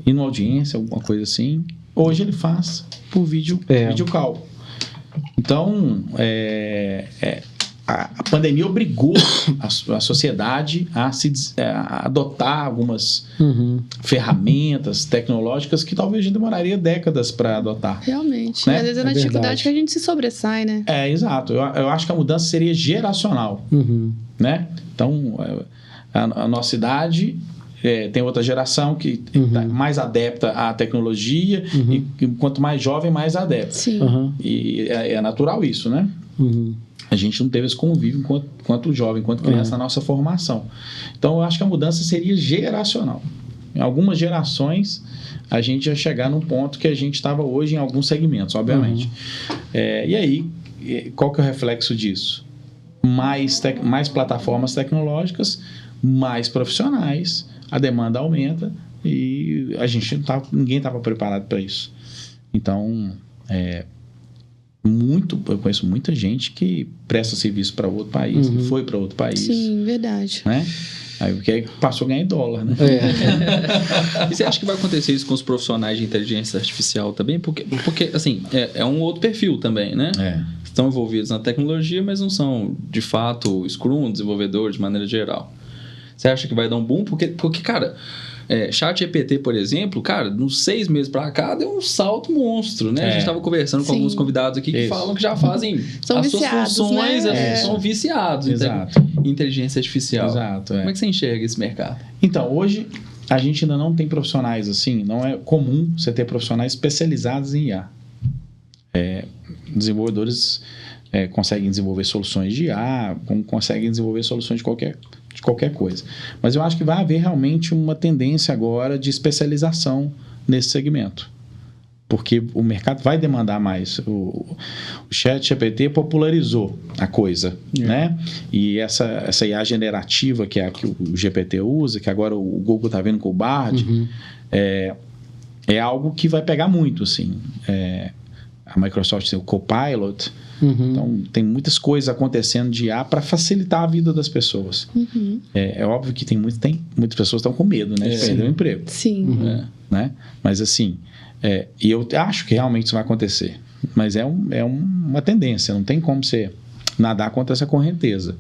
Ir numa audiência, alguma coisa assim. Hoje ele faz por vídeo call. Então, a pandemia obrigou a sociedade a adotar algumas ferramentas tecnológicas que talvez a gente demoraria décadas para adotar. Realmente. Né? Às vezes é na dificuldade que a gente se sobressai, né? Exato. Eu acho que a mudança seria geracional. Né? Então, a nossa idade... tem outra geração que está mais adepta à tecnologia e quanto mais jovem, mais adepta. E é natural isso, né? A gente não teve esse convívio enquanto jovem, enquanto criança na nossa formação. Então, eu acho que a mudança seria geracional. Em algumas gerações, a gente ia chegar num ponto que a gente estava hoje em alguns segmentos, obviamente. E aí, qual que é o reflexo disso? Mais plataformas tecnológicas, mais profissionais, a demanda aumenta e ninguém estava preparado para isso. Então, eu conheço muita gente que presta serviço para outro país, que foi para outro país. Sim, verdade. Né? Aí passou a ganhar em dólar, né? E você acha que vai acontecer isso com os profissionais de inteligência artificial também? Porque assim, é um outro perfil também, né? estão envolvidos na tecnologia, mas não são, de fato, Scrum, desenvolvedor de maneira geral. Você acha que vai dar um boom? Porque cara, ChatGPT, por exemplo, cara, nos 6 meses para cá deu um salto monstro, né? A gente estava conversando com alguns convidados aqui que falam que já fazem são as viciados, suas funções, né? São viciados em inteligência artificial. Exato. Como é que você enxerga esse mercado? Então, hoje a gente ainda não tem profissionais assim, não é comum você ter profissionais especializados em IA. Desenvolvedores conseguem desenvolver soluções de IA, como conseguem desenvolver soluções de qualquer coisa. Mas eu acho que vai haver realmente uma tendência agora de especialização nesse segmento. Porque o mercado vai demandar mais. O ChatGPT popularizou a coisa, né? E essa IA generativa, que é a que o GPT usa, que agora o Google está vendo com o Bard, é algo que vai pegar muito, assim. A Microsoft tem o Copilot. Então, tem muitas coisas acontecendo de IA para facilitar a vida das pessoas. É óbvio que muitas pessoas estão com medo, né? De perder o emprego. Sim. Né? Mas, assim... e eu acho que realmente isso vai acontecer. Mas é uma tendência. Não tem como você nadar contra essa correnteza.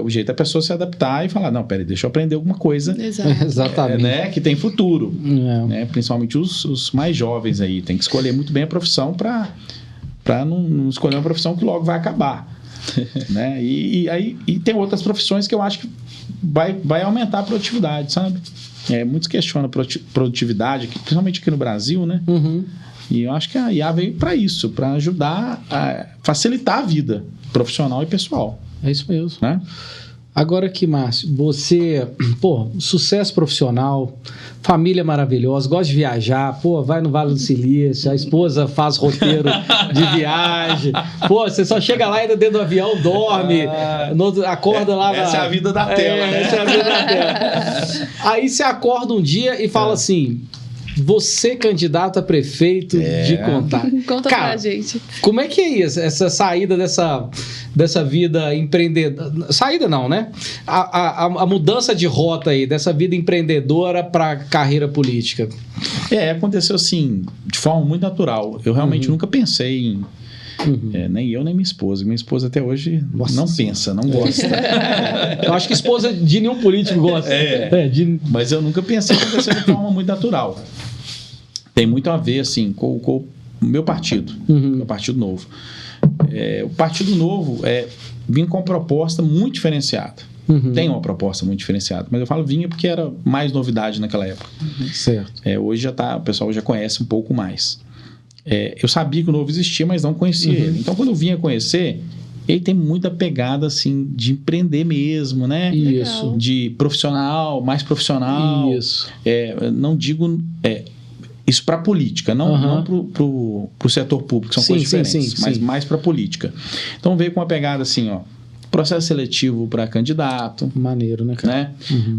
O jeito da pessoa se adaptar e falar, não, peraí, deixa eu aprender alguma coisa. Exatamente. Né, que tem futuro. Né? Principalmente os mais jovens aí. Tem que escolher muito bem a profissão para não escolher uma profissão que logo vai acabar. Né? E tem outras profissões que eu acho que vai aumentar a produtividade, sabe? Muitos questionam produtividade, principalmente aqui no Brasil, né? E eu acho que a IA veio para isso, para ajudar a facilitar a vida profissional e pessoal. É isso mesmo. Né? Agora aqui, Márcio, você, sucesso profissional, família maravilhosa, gosta de viajar, vai no Vale do Silício, a esposa faz roteiro de viagem, você só chega lá ainda dentro do avião, dorme, acorda lá. Essa é a vida da tela, né? Essa é a vida da tela. Aí você acorda um dia e fala assim... Você, candidato a prefeito de Contagem. Conta pra gente. Como é que é isso? Essa saída dessa vida empreendedora... Saída não, né? A mudança de rota aí, dessa vida empreendedora para carreira política. Aconteceu assim, de forma muito natural. Eu realmente nunca pensei em... nem eu, nem minha esposa. Minha esposa até hoje não pensa, não gosta. Eu acho que esposa de nenhum político gosta. Mas eu nunca pensei que aconteceu de forma muito natural. Tem muito a ver, assim, com o meu partido, meu Partido Novo. O Partido Novo vinha com uma proposta muito diferenciada. Tem uma proposta muito diferenciada, mas eu falo vinha porque era mais novidade naquela época. Certo. Hoje o pessoal já conhece um pouco mais. Eu sabia que o Novo existia, mas não conhecia ele. Então, quando eu vinha conhecer, ele tem muita pegada, assim, de empreender mesmo, né? Isso. De profissional, mais profissional. Isso. Não digo... isso para a política, não para o setor público, são coisas diferentes, mas mais para a política. Então, veio com uma pegada assim, processo seletivo para candidato. Maneiro, né, cara? Né?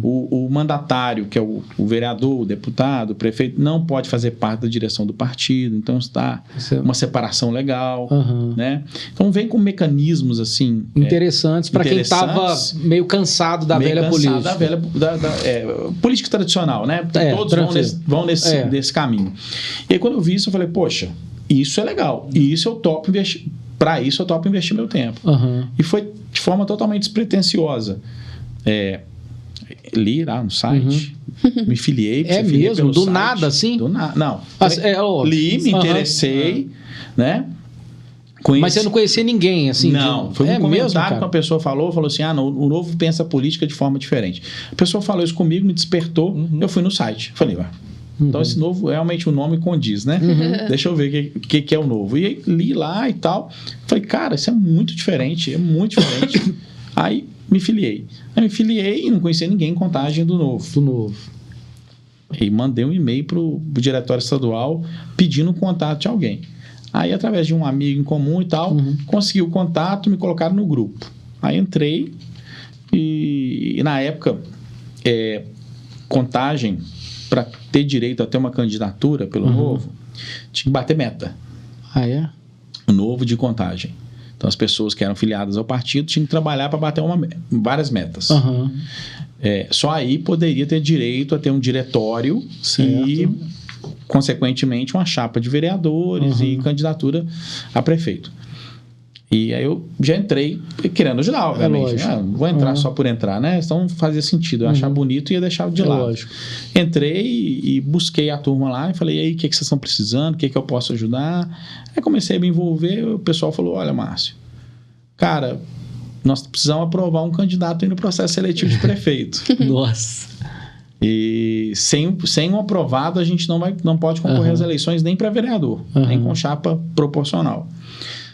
O mandatário, que é o vereador, o deputado, o prefeito, não pode fazer parte da direção do partido, então está uma separação legal. Né? Então vem com mecanismos assim... interessantes para quem estava meio cansado da velha política. Política tradicional, né? Todos vão nesse caminho. E aí quando eu vi isso, eu falei, poxa, isso é legal. E isso eu topo investir. Para isso eu topo investir meu tempo. E foi de forma totalmente despretensiosa. Li lá no site, me filiei. Mesmo? Do nada, assim? Do nada, não. Li, me interessei, né? Mas você não conhecia ninguém, assim? Não, foi um comentário que uma pessoa falou assim, o Novo pensa a política de forma diferente. A pessoa falou isso comigo, me despertou, eu fui no site. Falei, então esse Novo, realmente o nome condiz, né? Deixa eu ver o que é o Novo. E aí li lá e tal. Falei, cara, isso é muito diferente, Aí me filiei. E não conhecia ninguém em Contagem do Novo. E mandei um e-mail pro diretório estadual pedindo o contato de alguém. Aí, através de um amigo em comum e tal, consegui o contato, me colocaram no grupo. Aí entrei e na época, Contagem, para ter direito a ter uma candidatura pelo Novo, tinha que bater meta. O Novo de Contagem. Então, as pessoas que eram filiadas ao partido tinham que trabalhar para bater várias metas. Só aí poderia ter direito a ter um diretório e, consequentemente, uma chapa de vereadores e candidatura a prefeito. E aí eu já entrei querendo ajudar, obviamente. Não vou entrar só por entrar, né? Então fazia sentido. Eu achar bonito e ia deixar de lado. Lógico. Entrei e busquei a turma lá e falei, e aí, o que vocês estão precisando? O que eu posso ajudar? Aí comecei a me envolver, o pessoal falou, olha, Márcio, cara, nós precisamos aprovar um candidato aí no processo seletivo de prefeito. Nossa. E sem um aprovado, a gente não pode concorrer às eleições nem para vereador, nem com chapa proporcional.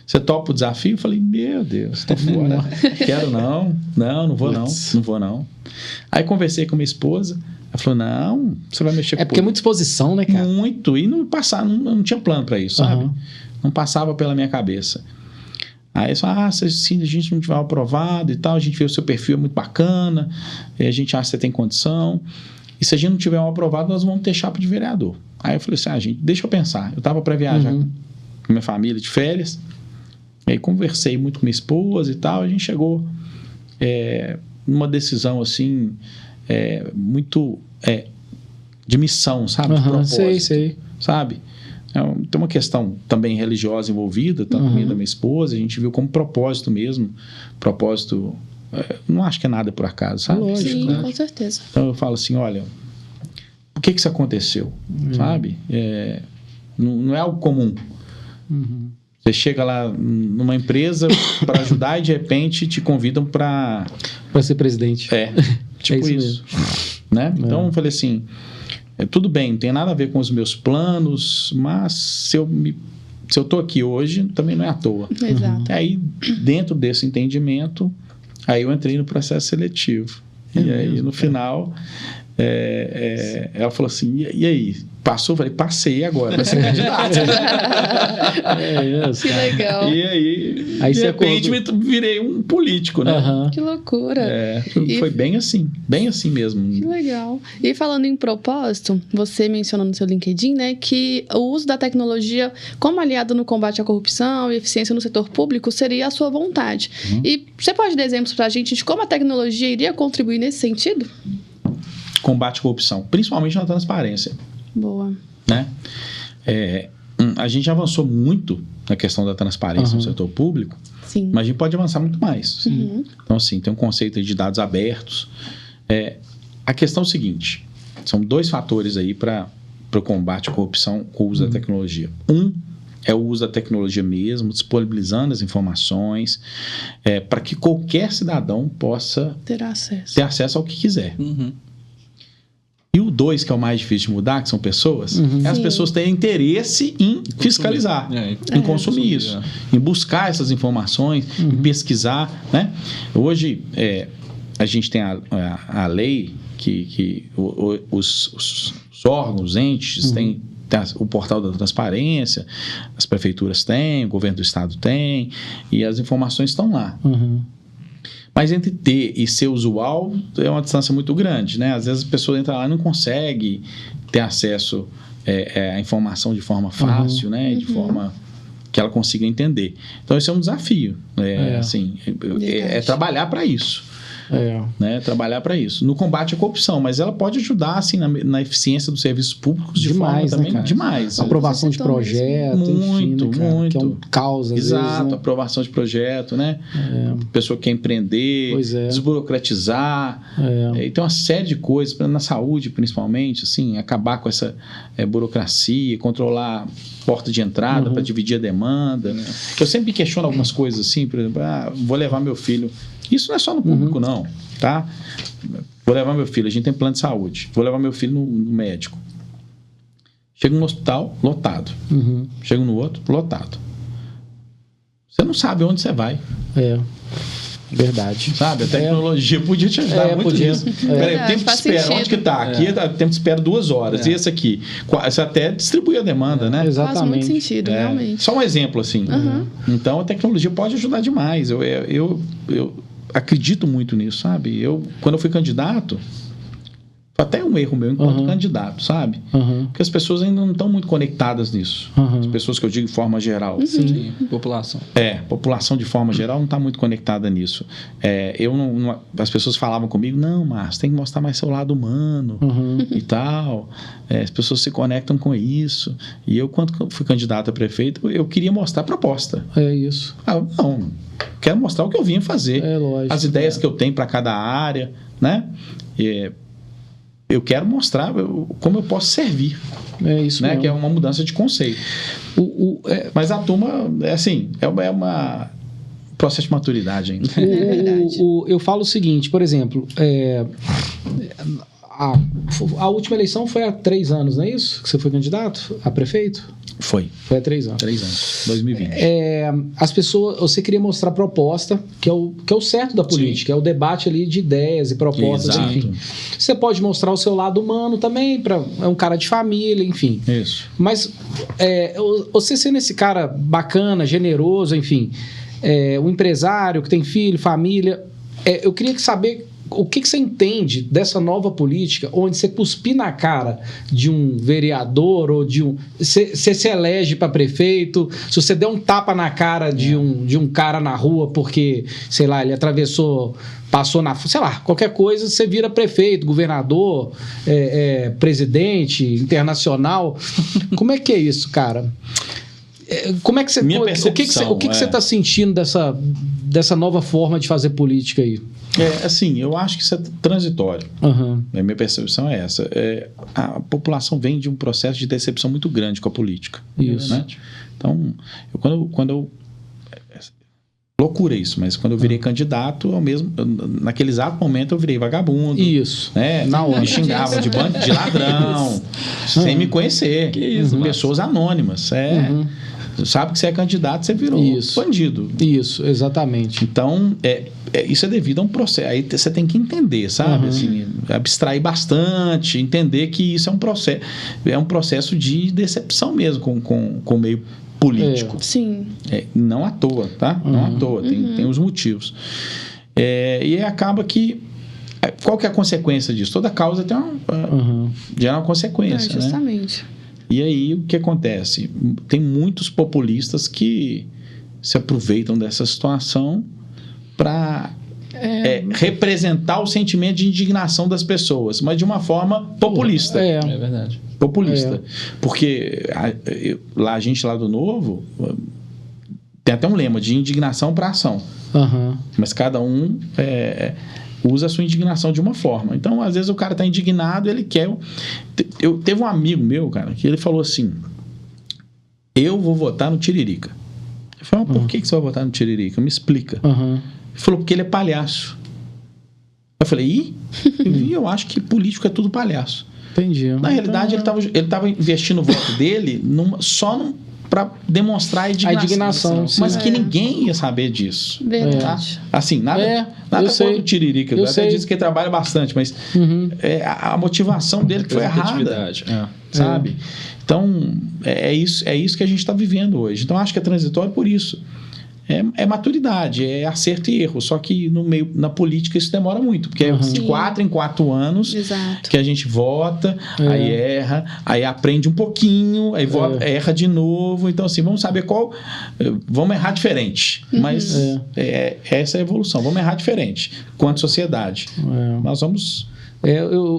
Você topa o desafio? Eu falei, meu Deus, tô fora. Quero não vou não. Aí conversei com minha esposa, ela falou, não, você vai mexer com... É porque é muita exposição, né, cara? Muito, e não tinha plano para isso, sabe? Não passava pela minha cabeça. Aí eu falei, se a gente não tiver aprovado e tal, a gente vê o seu perfil é muito bacana, a gente acha que você tem condição, e se a gente não tiver um aprovado, nós vamos ter chapa de vereador. Aí eu falei assim, gente, deixa eu pensar. Eu tava para viajar com minha família de férias, aí conversei muito com minha esposa e tal, a gente chegou numa decisão assim, muito de missão, sabe? De propósito, sei. Sabe? Tem uma questão também religiosa envolvida, tanto minha da minha esposa, a gente viu como propósito mesmo. Propósito, não acho que é nada por acaso, sabe? Lógico, sim, né? Com certeza. Então eu falo assim, olha, por que isso aconteceu? Sabe? Não é algo comum. Você chega lá numa empresa para ajudar e de repente te convidam para ser presidente. Tipo isso. Né? Então eu falei assim, tudo bem, não tem nada a ver com os meus planos, mas se eu tô aqui hoje, também não é à toa. Exato. Aí, dentro desse entendimento, aí eu entrei no processo seletivo. E aí, no final, ela falou assim, e aí? Passou? Eu falei, passei agora, vai ser candidato. Que legal. E aí de repente, virei um político, né? Que loucura. Foi bem assim mesmo. Que legal. E falando em propósito, você mencionou no seu LinkedIn, né, que o uso da tecnologia como aliado no combate à corrupção e eficiência no setor público seria a sua vontade. E você pode dar exemplos pra gente de como a tecnologia iria contribuir nesse sentido? Combate à corrupção, principalmente na transparência. Boa. Né? A gente avançou muito na questão da transparência no setor público, sim, mas a gente pode avançar muito mais. Então, assim, tem um conceito de dados abertos. A questão é o seguinte, são dois fatores aí para o combate à corrupção com o uso da tecnologia. Um é o uso da tecnologia mesmo, disponibilizando as informações para que qualquer cidadão possa ter acesso ao que quiser. E o 2, que é o mais difícil de mudar, que são pessoas, as pessoas têm interesse em fiscalizar, em consumir isso, em buscar essas informações, em pesquisar, né? Hoje, a gente tem a lei que os órgãos, os entes têm o portal da transparência, as prefeituras têm, o governo do estado tem, e as informações estão lá. Mas entre ter e ser usual é uma distância muito grande, né? Às vezes a pessoa entra lá e não consegue ter acesso à informação de forma fácil, né? De forma que ela consiga entender. Então, esse é um desafio. Assim, trabalhar para isso. Né? Trabalhar para isso. No combate à corrupção, mas ela pode ajudar assim, na eficiência dos serviços públicos de demais, forma também né, demais. Aprovação de projeto, muito, enfim, né, muito. Que é um caos, às Exato, vezes, né? Aprovação de projeto, né? Pessoa que quer empreender, desburocratizar. E tem uma série de coisas, na saúde principalmente, assim, acabar com essa burocracia, controlar porta de entrada para dividir a demanda. Eu sempre questiono algumas coisas assim, por exemplo, vou levar meu filho. Isso não é só no público, não, tá? Vou levar meu filho, a gente tem plano de saúde. Vou levar meu filho no médico. Chego no hospital, lotado. Chego no outro, lotado. Você não sabe onde você vai. Verdade. Sabe? A tecnologia podia te ajudar muito nisso. Peraí, o tempo de espera, onde que tá? Aqui o tempo de espera 2 horas. E esse aqui? Você até distribui a demanda, né? Exatamente. Faz muito sentido, realmente. Só um exemplo, assim. Então, a tecnologia pode ajudar demais. Eu acredito muito nisso, sabe? Quando eu fui candidato, até um erro meu enquanto candidato, sabe? Porque as pessoas ainda não estão muito conectadas nisso. As pessoas que eu digo de forma geral. Sim, população. População de forma geral não está muito conectada nisso. As pessoas falavam comigo, não, Márcio, tem que mostrar mais seu lado humano e tal. As pessoas se conectam com isso. E eu, quando fui candidato a prefeito, eu queria mostrar a proposta. É isso. Não, quero mostrar o que eu vim fazer. Lógico. As ideias que eu tenho para cada área, né? Eu quero mostrar como eu posso servir. É isso, né? Que é uma mudança de conceito. Mas a turma, é uma processo de maturidade ainda. É verdade. Eu falo o seguinte, por exemplo, a última eleição foi há 3 anos, não é isso? Que você foi candidato a prefeito? Foi há 3 anos. 3 anos, 2020. As pessoas, você queria mostrar proposta, que é o certo da política, é o debate ali de ideias e propostas, Exato. enfim. Você pode mostrar o seu lado humano também, é um cara de família, enfim. Isso. Mas você sendo esse cara bacana, generoso, enfim, um empresário que tem filho, família, eu queria saber o que você entende dessa nova política, onde você cuspir na cara de um vereador ou de um... Você se elege para prefeito, se você der um tapa na cara de um cara na rua porque, sei lá, ele passou na... Sei lá, qualquer coisa, você vira prefeito, governador, presidente, internacional. Como é que é isso, cara? Como é que você... Minha o que você está sentindo dessa nova forma de fazer política aí? Eu acho que isso é transitório. A minha percepção é essa. A população vem de um processo de decepção muito grande com a política. Isso. Né? Então, quando eu loucura isso, mas quando eu virei candidato, naquele exato momento eu virei vagabundo. Isso. Né? Me xingavam de ladrão, sem me conhecer. Que isso, pessoas anônimas. Sabe que você é candidato, você virou bandido. Isso, exatamente. Então, isso é devido a um processo. Aí você tem que entender, sabe? Assim, abstrair bastante, entender que isso é um processo de decepção mesmo com o meio político. Sim. Não à toa, tá? Não à toa, tem os motivos. E aí acaba que... Qual que é a consequência disso? Toda causa tem gera uma consequência, justamente. né? E aí, o que acontece? Tem muitos populistas que se aproveitam dessa situação para representar o sentimento de indignação das pessoas, mas de uma forma populista. É verdade. Populista. Porque a gente lá do Novo tem até um lema de indignação para ação. Mas cada um... usa a sua indignação de uma forma. Então, às vezes, o cara está indignado, ele quer... Teve um amigo meu, cara, que ele falou assim, eu vou votar no Tiririca. Eu falei, mas por que você vai votar no Tiririca? Me explica. Ele falou, porque ele é palhaço. Eu falei, eu acho que político é tudo palhaço. Entendi. Na realidade, ele estava investindo o voto dele para demonstrar a indignação. Mas que ninguém ia saber disso. Verdade. Tá? Assim, nada contra o Tiririca. Eu até disse que ele trabalha bastante, mas a motivação dele que foi errada. Sabe? Então, é isso que a gente está vivendo hoje. Então, acho que é transitório por isso. É maturidade, é acerto e erro. Só que na política isso demora muito, porque é de 4 em 4 anos que a gente vota, aí erra, aí aprende um pouquinho, aí erra de novo. Então, assim, vamos saber vamos errar diferente. Mas essa é a evolução. Vamos errar diferente, quanto sociedade. Nós vamos...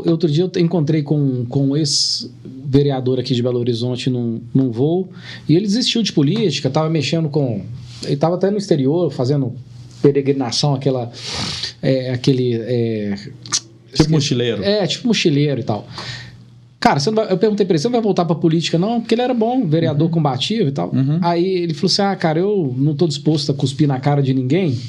outro dia eu encontrei com um ex-vereador aqui de Belo Horizonte num voo, e ele desistiu de política, estava mexendo com... Ele estava até no exterior, fazendo peregrinação, tipo mochileiro. Tipo mochileiro e tal. Cara, eu perguntei pra ele, você não vai voltar pra política, não? Porque ele era bom, vereador combativo e tal. Aí ele falou assim, cara, eu não tô disposto a cuspir na cara de ninguém,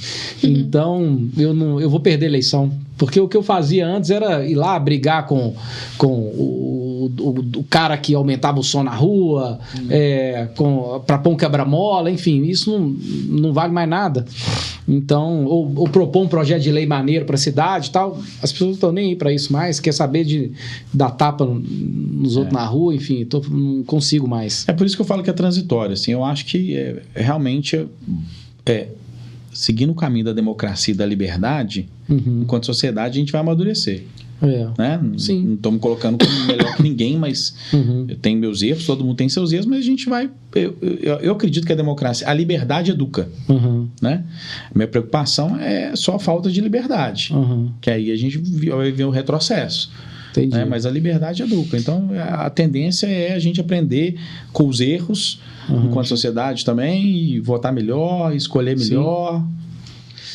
então eu vou perder a eleição. Porque o que eu fazia antes era ir lá brigar com o cara que aumentava o som na rua, para pôr um quebra-mola, enfim, isso não vale mais nada. Então, ou propor um projeto de lei maneiro para a cidade e tal, as pessoas não estão nem aí para isso mais, quer saber de dar tapa nos outros na rua, enfim, não consigo mais. É por isso que eu falo que é transitório, assim, eu acho que realmente seguindo o caminho da democracia e da liberdade, enquanto sociedade, a gente vai amadurecer. Né? Sim. Não estou me colocando como melhor que ninguém, mas eu tenho meus erros, todo mundo tem seus erros, mas a gente vai... Eu acredito que a democracia, a liberdade educa. Né? Minha preocupação é só a falta de liberdade, que aí a gente vai ver o retrocesso. Né? Mas a liberdade educa. Então, a tendência é a gente aprender com os erros, enquanto sociedade também, e votar melhor, escolher melhor.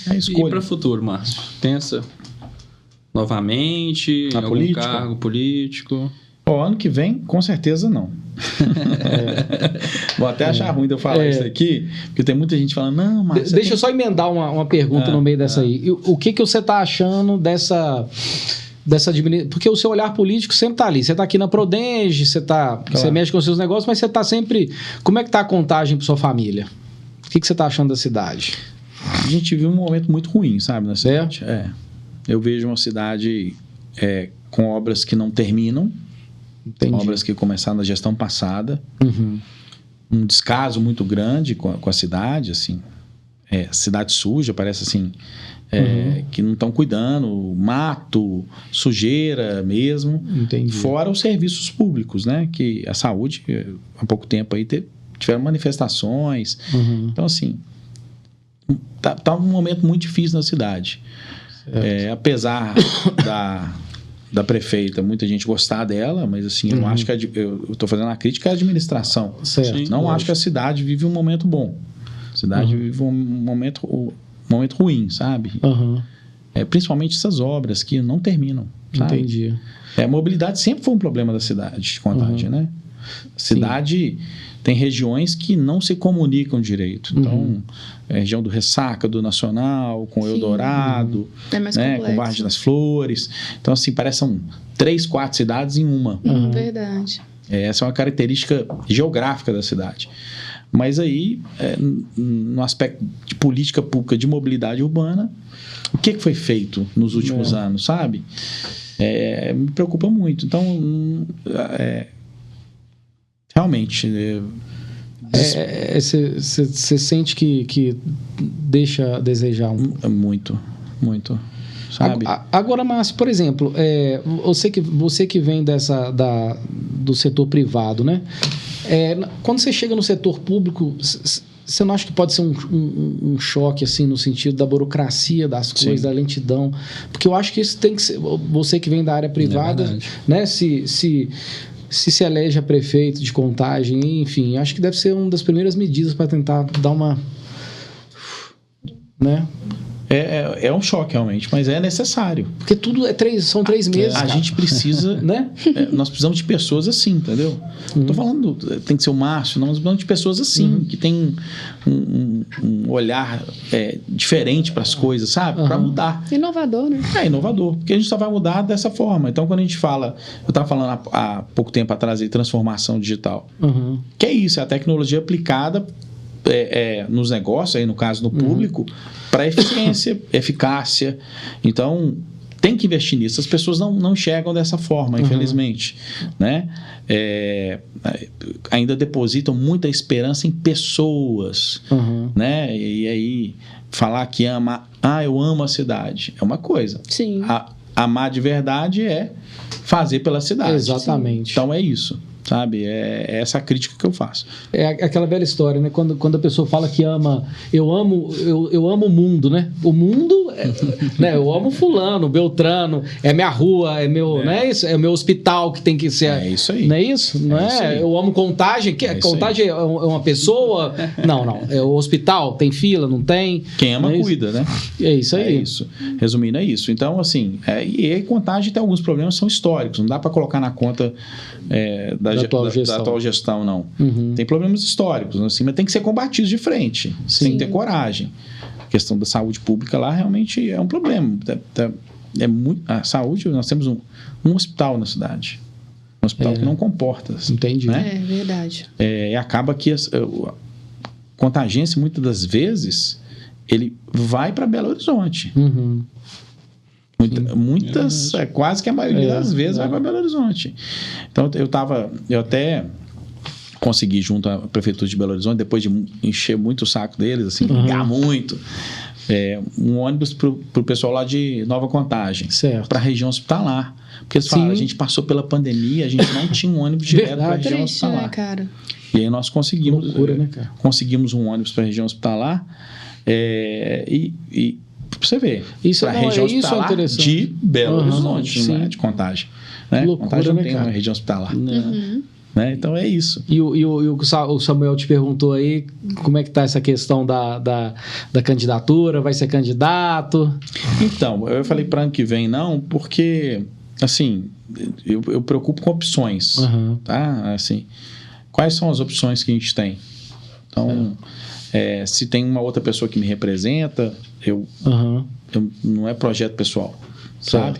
E para o futuro, Márcio? Pensa novamente em algum cargo político? Ano que vem, com certeza não. Vou até achar ruim de eu falar isso aqui, porque tem muita gente falando, não, mas... Deixa eu só emendar uma pergunta no meio dessa aí. O que você está achando dessa administração? Porque o seu olhar político sempre está ali. Você está aqui na Prodenge, você mexe com os seus negócios, mas você está sempre... Como é que está a contagem para sua família? O que você está achando da cidade? A gente vive um momento muito ruim, sabe, na cidade. Eu vejo uma cidade com obras que não terminam. Entendi. Obras que começaram na gestão passada. Um descaso muito grande com a cidade, assim. Cidade suja, parece assim, que não estão cuidando. Mato, sujeira mesmo. Entendi. Fora os serviços públicos, né? Que a saúde, há pouco tempo aí, tiveram manifestações. Então, assim, tá um momento muito difícil na cidade. Apesar da prefeita, muita gente gostar dela, mas assim, eu não acho que eu estou fazendo uma crítica à administração. Certo. Não acho que a cidade vive um momento bom. A cidade vive um momento ruim, sabe? Principalmente essas obras que não terminam. Sabe? Entendi. A mobilidade sempre foi um problema da cidade de Contagem, né? A cidade tem regiões que não se comunicam direito. Então, a região do Ressaca, do Nacional, com Eldorado, né, com Vargem das Flores. Então, assim, parecem 3, 4 cidades em uma. Verdade. Essa é uma característica geográfica da cidade. Mas aí, no aspecto de política pública de mobilidade urbana, o que foi feito nos últimos anos, sabe? Me preocupa muito. Então, realmente... Você sente que deixa a desejar um pouco? Muito, muito. Sabe? Agora, Márcio, por exemplo, você que vem do setor privado, né? Quando você chega no setor público, você não acha que pode ser um choque, assim, no sentido da burocracia das coisas, da lentidão? Porque eu acho que isso tem que ser... Você que vem da área privada, né? Se elege a prefeito de Contagem, enfim, acho que deve ser uma das primeiras medidas para tentar dar uma... né? É um choque, realmente, mas é necessário. Porque tudo são 3 meses. A gente precisa, né? Nós precisamos de pessoas assim, entendeu? Não tô falando, tem que ser o Márcio, não, nós precisamos de pessoas assim, que tem um olhar diferente para as coisas, sabe? Para mudar. Inovador, né? Inovador, porque a gente só vai mudar dessa forma. Então, quando a gente fala, eu estava falando há pouco tempo atrás de transformação digital, que é isso, é a tecnologia aplicada nos negócios, aí no caso no público, para eficiência, eficácia. Então, tem que investir nisso. As pessoas não enxergam dessa forma, infelizmente. Né? Ainda depositam muita esperança em pessoas. Né? E aí, falar que ama... eu amo a cidade. É uma coisa. Sim. Amar de verdade é fazer pela cidade. Exatamente. Então, é isso. Sabe? É essa a crítica que eu faço. É aquela velha história, né? Quando a pessoa fala que ama... Eu amo o mundo, né? O mundo... né? Eu amo fulano, Beltrano, é minha rua, é meu... Não é isso? É o meu hospital que tem que ser... É isso aí. Não é isso? Não é? Eu amo Contagem. Contagem é uma pessoa? Não. É o hospital. Tem fila? Não tem? Quem ama cuida, né? É isso aí. É isso. Resumindo, é isso. Então, assim... E aí, Contagem tem alguns problemas que são históricos. Não dá para colocar na conta... da atual gestão, não. Tem problemas históricos, assim, mas tem que ser combatidos de frente. Tem que ter coragem. A questão da saúde pública lá realmente é um problema. A saúde, nós temos um hospital na cidade. Um hospital que não comporta. Entendi. Né? É verdade. E acaba que a Contagem, muitas das vezes, ele vai para Belo Horizonte. Muitas, quase que a maioria das vezes vai para Belo Horizonte. Então, eu até consegui, junto à Prefeitura de Belo Horizonte, depois de encher muito o saco deles, assim, ligar muito, um ônibus para o pessoal lá de Nova Contagem, para a região hospitalar. Porque eles falam, a gente passou pela pandemia, a gente não tinha um ônibus direto para a região hospitalar. Né, cara? E aí nós conseguimos, né, cara? conseguimos um ônibus para a região hospitalar e para você ver, isso para a região hospitalar de Belo Horizonte, não é de Contagem. Né? Loucura, Contagem não né, tem cara? uma região hospitalar. Né? Então é isso. E o Samuel te perguntou aí como é que está essa questão da candidatura, vai ser candidato? Então, eu falei para ano que vem não, porque assim, eu preocupo com opções, tá? Assim, quais são as opções que a gente tem? Então, se tem uma outra pessoa que me representa, eu não é projeto pessoal, sabe?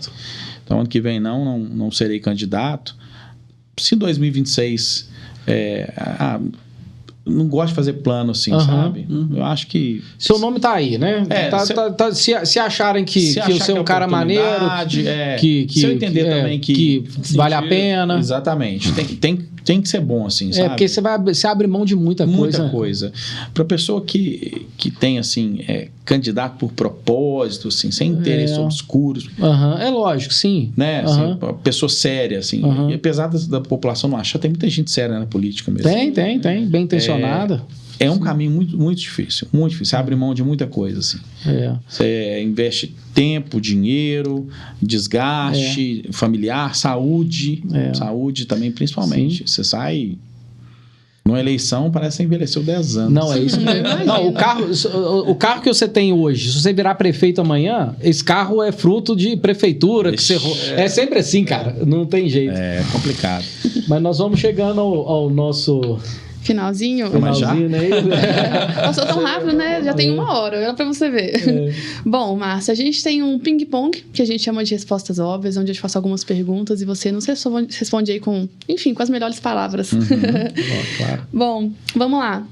Então, ano que vem não serei candidato. Se em 2026 não gosto de fazer plano assim, sabe? Eu acho que... Seu nome tá aí, né? Se acharem que você é um cara maneiro, se eu entender também que vale a pena. Exatamente. Tem que ser bom, assim, sabe? Porque você abre mão de muita coisa. Para pessoa que tem, assim, candidato por propósito, assim, sem interesses obscuros. É lógico, sim. Né? Assim, pessoa séria, assim. E apesar da população não achar, tem muita gente séria na política mesmo. Tem. Bem intencionada. É um caminho muito, muito difícil. Muito difícil. Você abre mão de muita coisa, assim. Você investe tempo, dinheiro, desgaste familiar, saúde. Saúde também, principalmente. Você sai... Numa eleição, parece que envelheceu 10 anos. Não, é isso mesmo. Não, o carro que você tem hoje, se você virar prefeito amanhã, esse carro é fruto de prefeitura. É sempre assim, cara. Não tem jeito. É complicado. Mas nós vamos chegando ao nosso... Finalzinho? Aí. Passou tão rápido, né? Já tem 1 hora, olha pra você ver. Bom, Márcia, a gente tem um ping-pong, que a gente chama de respostas óbvias, onde eu te faço algumas perguntas e você nos responde aí com as melhores palavras. Claro. Bom, vamos lá.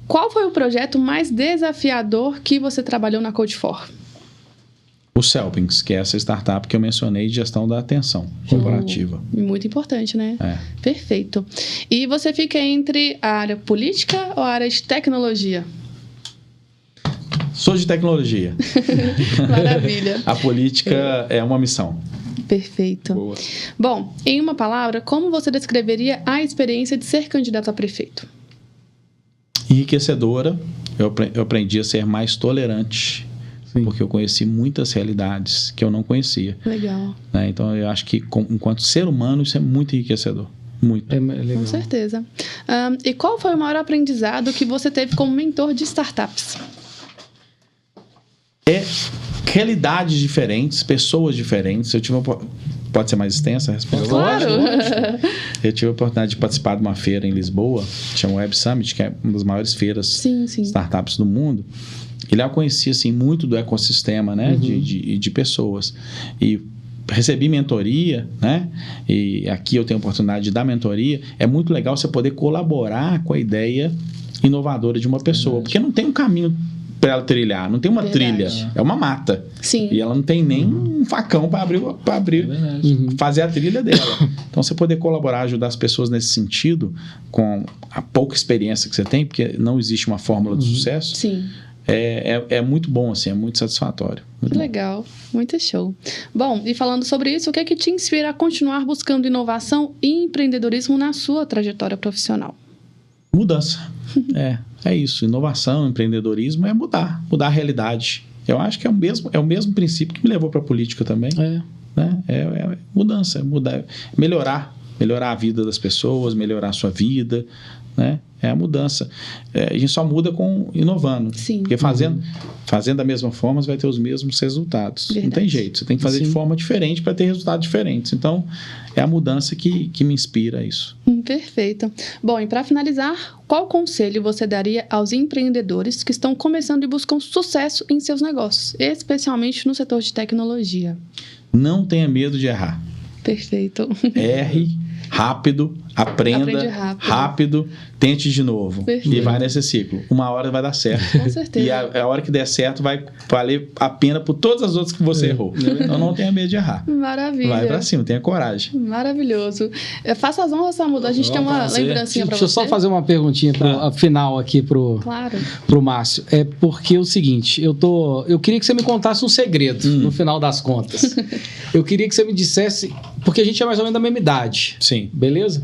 Qual foi o projeto mais desafiador que você trabalhou na Code4? O Celpings, que é essa startup que eu mencionei de gestão da atenção corporativa. Muito importante, né? Perfeito. E você fica entre a área política ou a área de tecnologia? Sou de tecnologia. Maravilha. A política é uma missão. Perfeito. Boa. Bom, em uma palavra, como você descreveria a experiência de ser candidato a prefeito? Enriquecedora. Eu aprendi a ser mais tolerante. Porque eu conheci muitas realidades que eu não conhecia. Legal. Né? Então, eu acho que, enquanto ser humano, isso é muito enriquecedor. Muito. Legal. Com certeza. E qual foi o maior aprendizado que você teve como mentor de startups? Realidades diferentes, pessoas diferentes. Pode ser mais extensa a resposta? Claro! Eu tive a oportunidade de participar de uma feira em Lisboa, que chama Web Summit, que é uma das maiores feiras startups do mundo. E lá eu conheci assim, muito do ecossistema, né? De pessoas. E recebi mentoria, né? E aqui eu tenho a oportunidade de dar mentoria. É muito legal você poder colaborar com a ideia inovadora de uma pessoa. Porque não tem um caminho para ela trilhar, não tem uma trilha, é uma mata. Sim. E ela não tem nem um facão para abrir fazer a trilha dela. Então, você poder colaborar, ajudar as pessoas nesse sentido, com a pouca experiência que você tem, porque não existe uma fórmula de sucesso. Sim. É muito bom, assim, é muito satisfatório. Que legal, muito show. Bom, e falando sobre isso, o que é que te inspira a continuar buscando inovação e empreendedorismo na sua trajetória profissional? Mudança. É isso. Inovação, empreendedorismo é mudar a realidade. Eu acho que é o mesmo princípio que me levou para a política também. Né? Mudança, melhorar a vida das pessoas, melhorar a sua vida, né? É a mudança. A gente só muda inovando. Sim. Porque fazendo da mesma forma, você vai ter os mesmos resultados. Verdade. Não tem jeito. Você tem que fazer de forma diferente para ter resultados diferentes. Então, é a mudança que me inspira a isso. Perfeito. Bom, e para finalizar, qual conselho você daria aos empreendedores que estão começando e buscam sucesso em seus negócios, especialmente no setor de tecnologia? Não tenha medo de errar. Perfeito. Erre rápido, aprende rápido, tente de novo. Perfeito. E vai nesse ciclo. Uma hora vai dar certo. Com certeza. E a hora que der certo vai valer a pena por todas as outras que você errou. Então não tenha medo de errar. Maravilha. Vai pra cima, tenha coragem. Maravilhoso. Faça as honras, Samuel. A gente tem uma lembrancinha pra você. Deixa eu só fazer uma perguntinha final aqui pro Márcio. É porque é o seguinte, eu queria que você me contasse um segredo no final das contas. Eu queria que você me dissesse, porque a gente é mais ou menos da mesma idade. Sim. Beleza?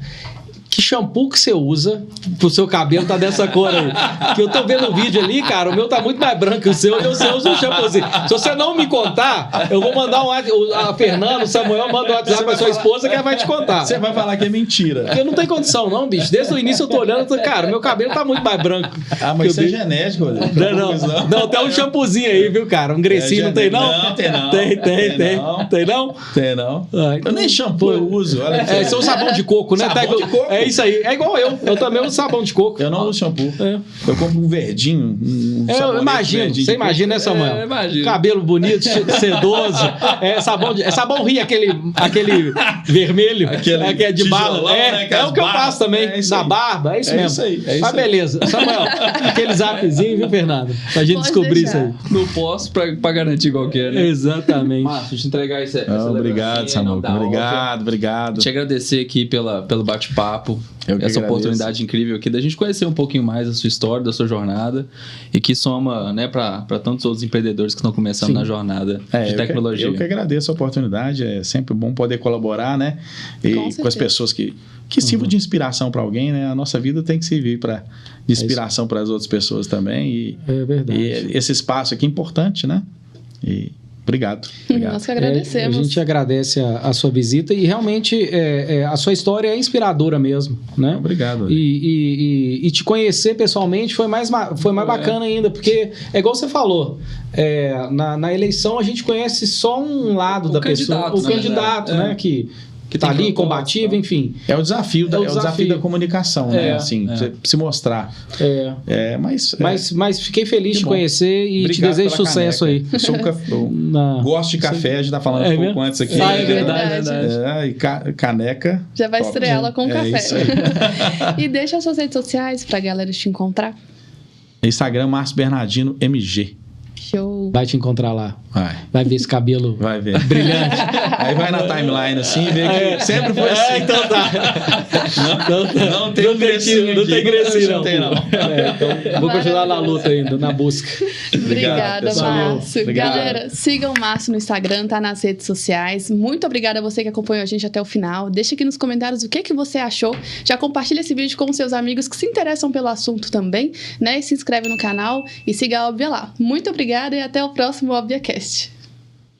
Que shampoo que você usa pro seu cabelo tá dessa cor aí? Que eu tô vendo o vídeo ali, cara, o meu tá muito mais branco que o seu e o seu usa um shampoozinho. Se você não me contar, eu vou mandar a Fernanda, o Samuel, manda um WhatsApp pra sua esposa que ela vai te contar. Você vai falar que é mentira. Porque não tem condição não, bicho. Desde o início eu tô olhando e tô, cara, meu cabelo tá muito mais branco. Mas isso é genético, olha. Não, tem um shampoozinho aí, viu, cara? Um grecinho, não tem não? Não, tem não. Tem não? Tem não. Eu nem shampoo eu uso. Olha aqui. Isso é um sabão de coco, né? Sabão de coco? É isso aí. É igual eu. Eu também uso sabão de coco. Eu não uso shampoo. Eu compro um verdinho. Eu imagino. Você imagina, né, Samuel? Imagino. Cabelo bonito, sedoso. Sabão Rio, aquele vermelho. Aquele que é de bala. Né, é o que eu faço também. Na barba. É isso mesmo. Isso aí. Mas beleza. Samuel, aquele zapzinho, viu, Fernando? Pra gente descobrir isso aí. Não posso pra garantir qualquer, né? Exatamente. Márcio, te entregar isso aí. Obrigado, Samuel. Obrigado. Te agradecer aqui pelo bate-papo. Essa oportunidade incrível aqui da gente conhecer um pouquinho mais da sua história, da sua jornada e que soma, né, para tantos outros empreendedores que estão começando na jornada de tecnologia. Eu que agradeço a oportunidade, é sempre bom poder colaborar, né? E com as pessoas que sirvam de inspiração para alguém, né? A nossa vida tem que servir de inspiração para as outras pessoas também. É verdade. E esse espaço aqui é importante, né? Obrigado. Nós que agradecemos. A gente agradece a sua visita e realmente a sua história é inspiradora mesmo, né? Obrigado. E te conhecer pessoalmente foi mais bacana ainda, porque é igual você falou, na eleição a gente conhece só um lado da pessoa, o candidato, né? Que tá ali, combativo, enfim. É o desafio da comunicação, né? Assim, se mostrar. Mas fiquei feliz de conhecer e te desejo sucesso aí. Gosto de café, a gente tá falando um pouco antes aqui. É verdade. E caneca. Já vai estrear ela com café. Isso aí. E deixa as suas redes sociais pra galera te encontrar. Instagram, Márcio Bernardino MG. Show. Vai te encontrar lá. Vai ver esse cabelo brilhante. Aí vai na timeline assim e vê que sempre foi assim. Então tá. Não tem grecinho. Não tem grecinho, não. Então vou continuar na luta ainda, na busca. Obrigada, Márcio. Galera, sigam o Márcio no Instagram, tá nas redes sociais. Muito obrigada a você que acompanhou a gente até o final. Deixa aqui nos comentários o que você achou. Já compartilha esse vídeo com seus amigos que se interessam pelo assunto também, né? E se inscreve no canal e siga a Óbvia lá. Muito obrigada e até o próximo ObviaCast.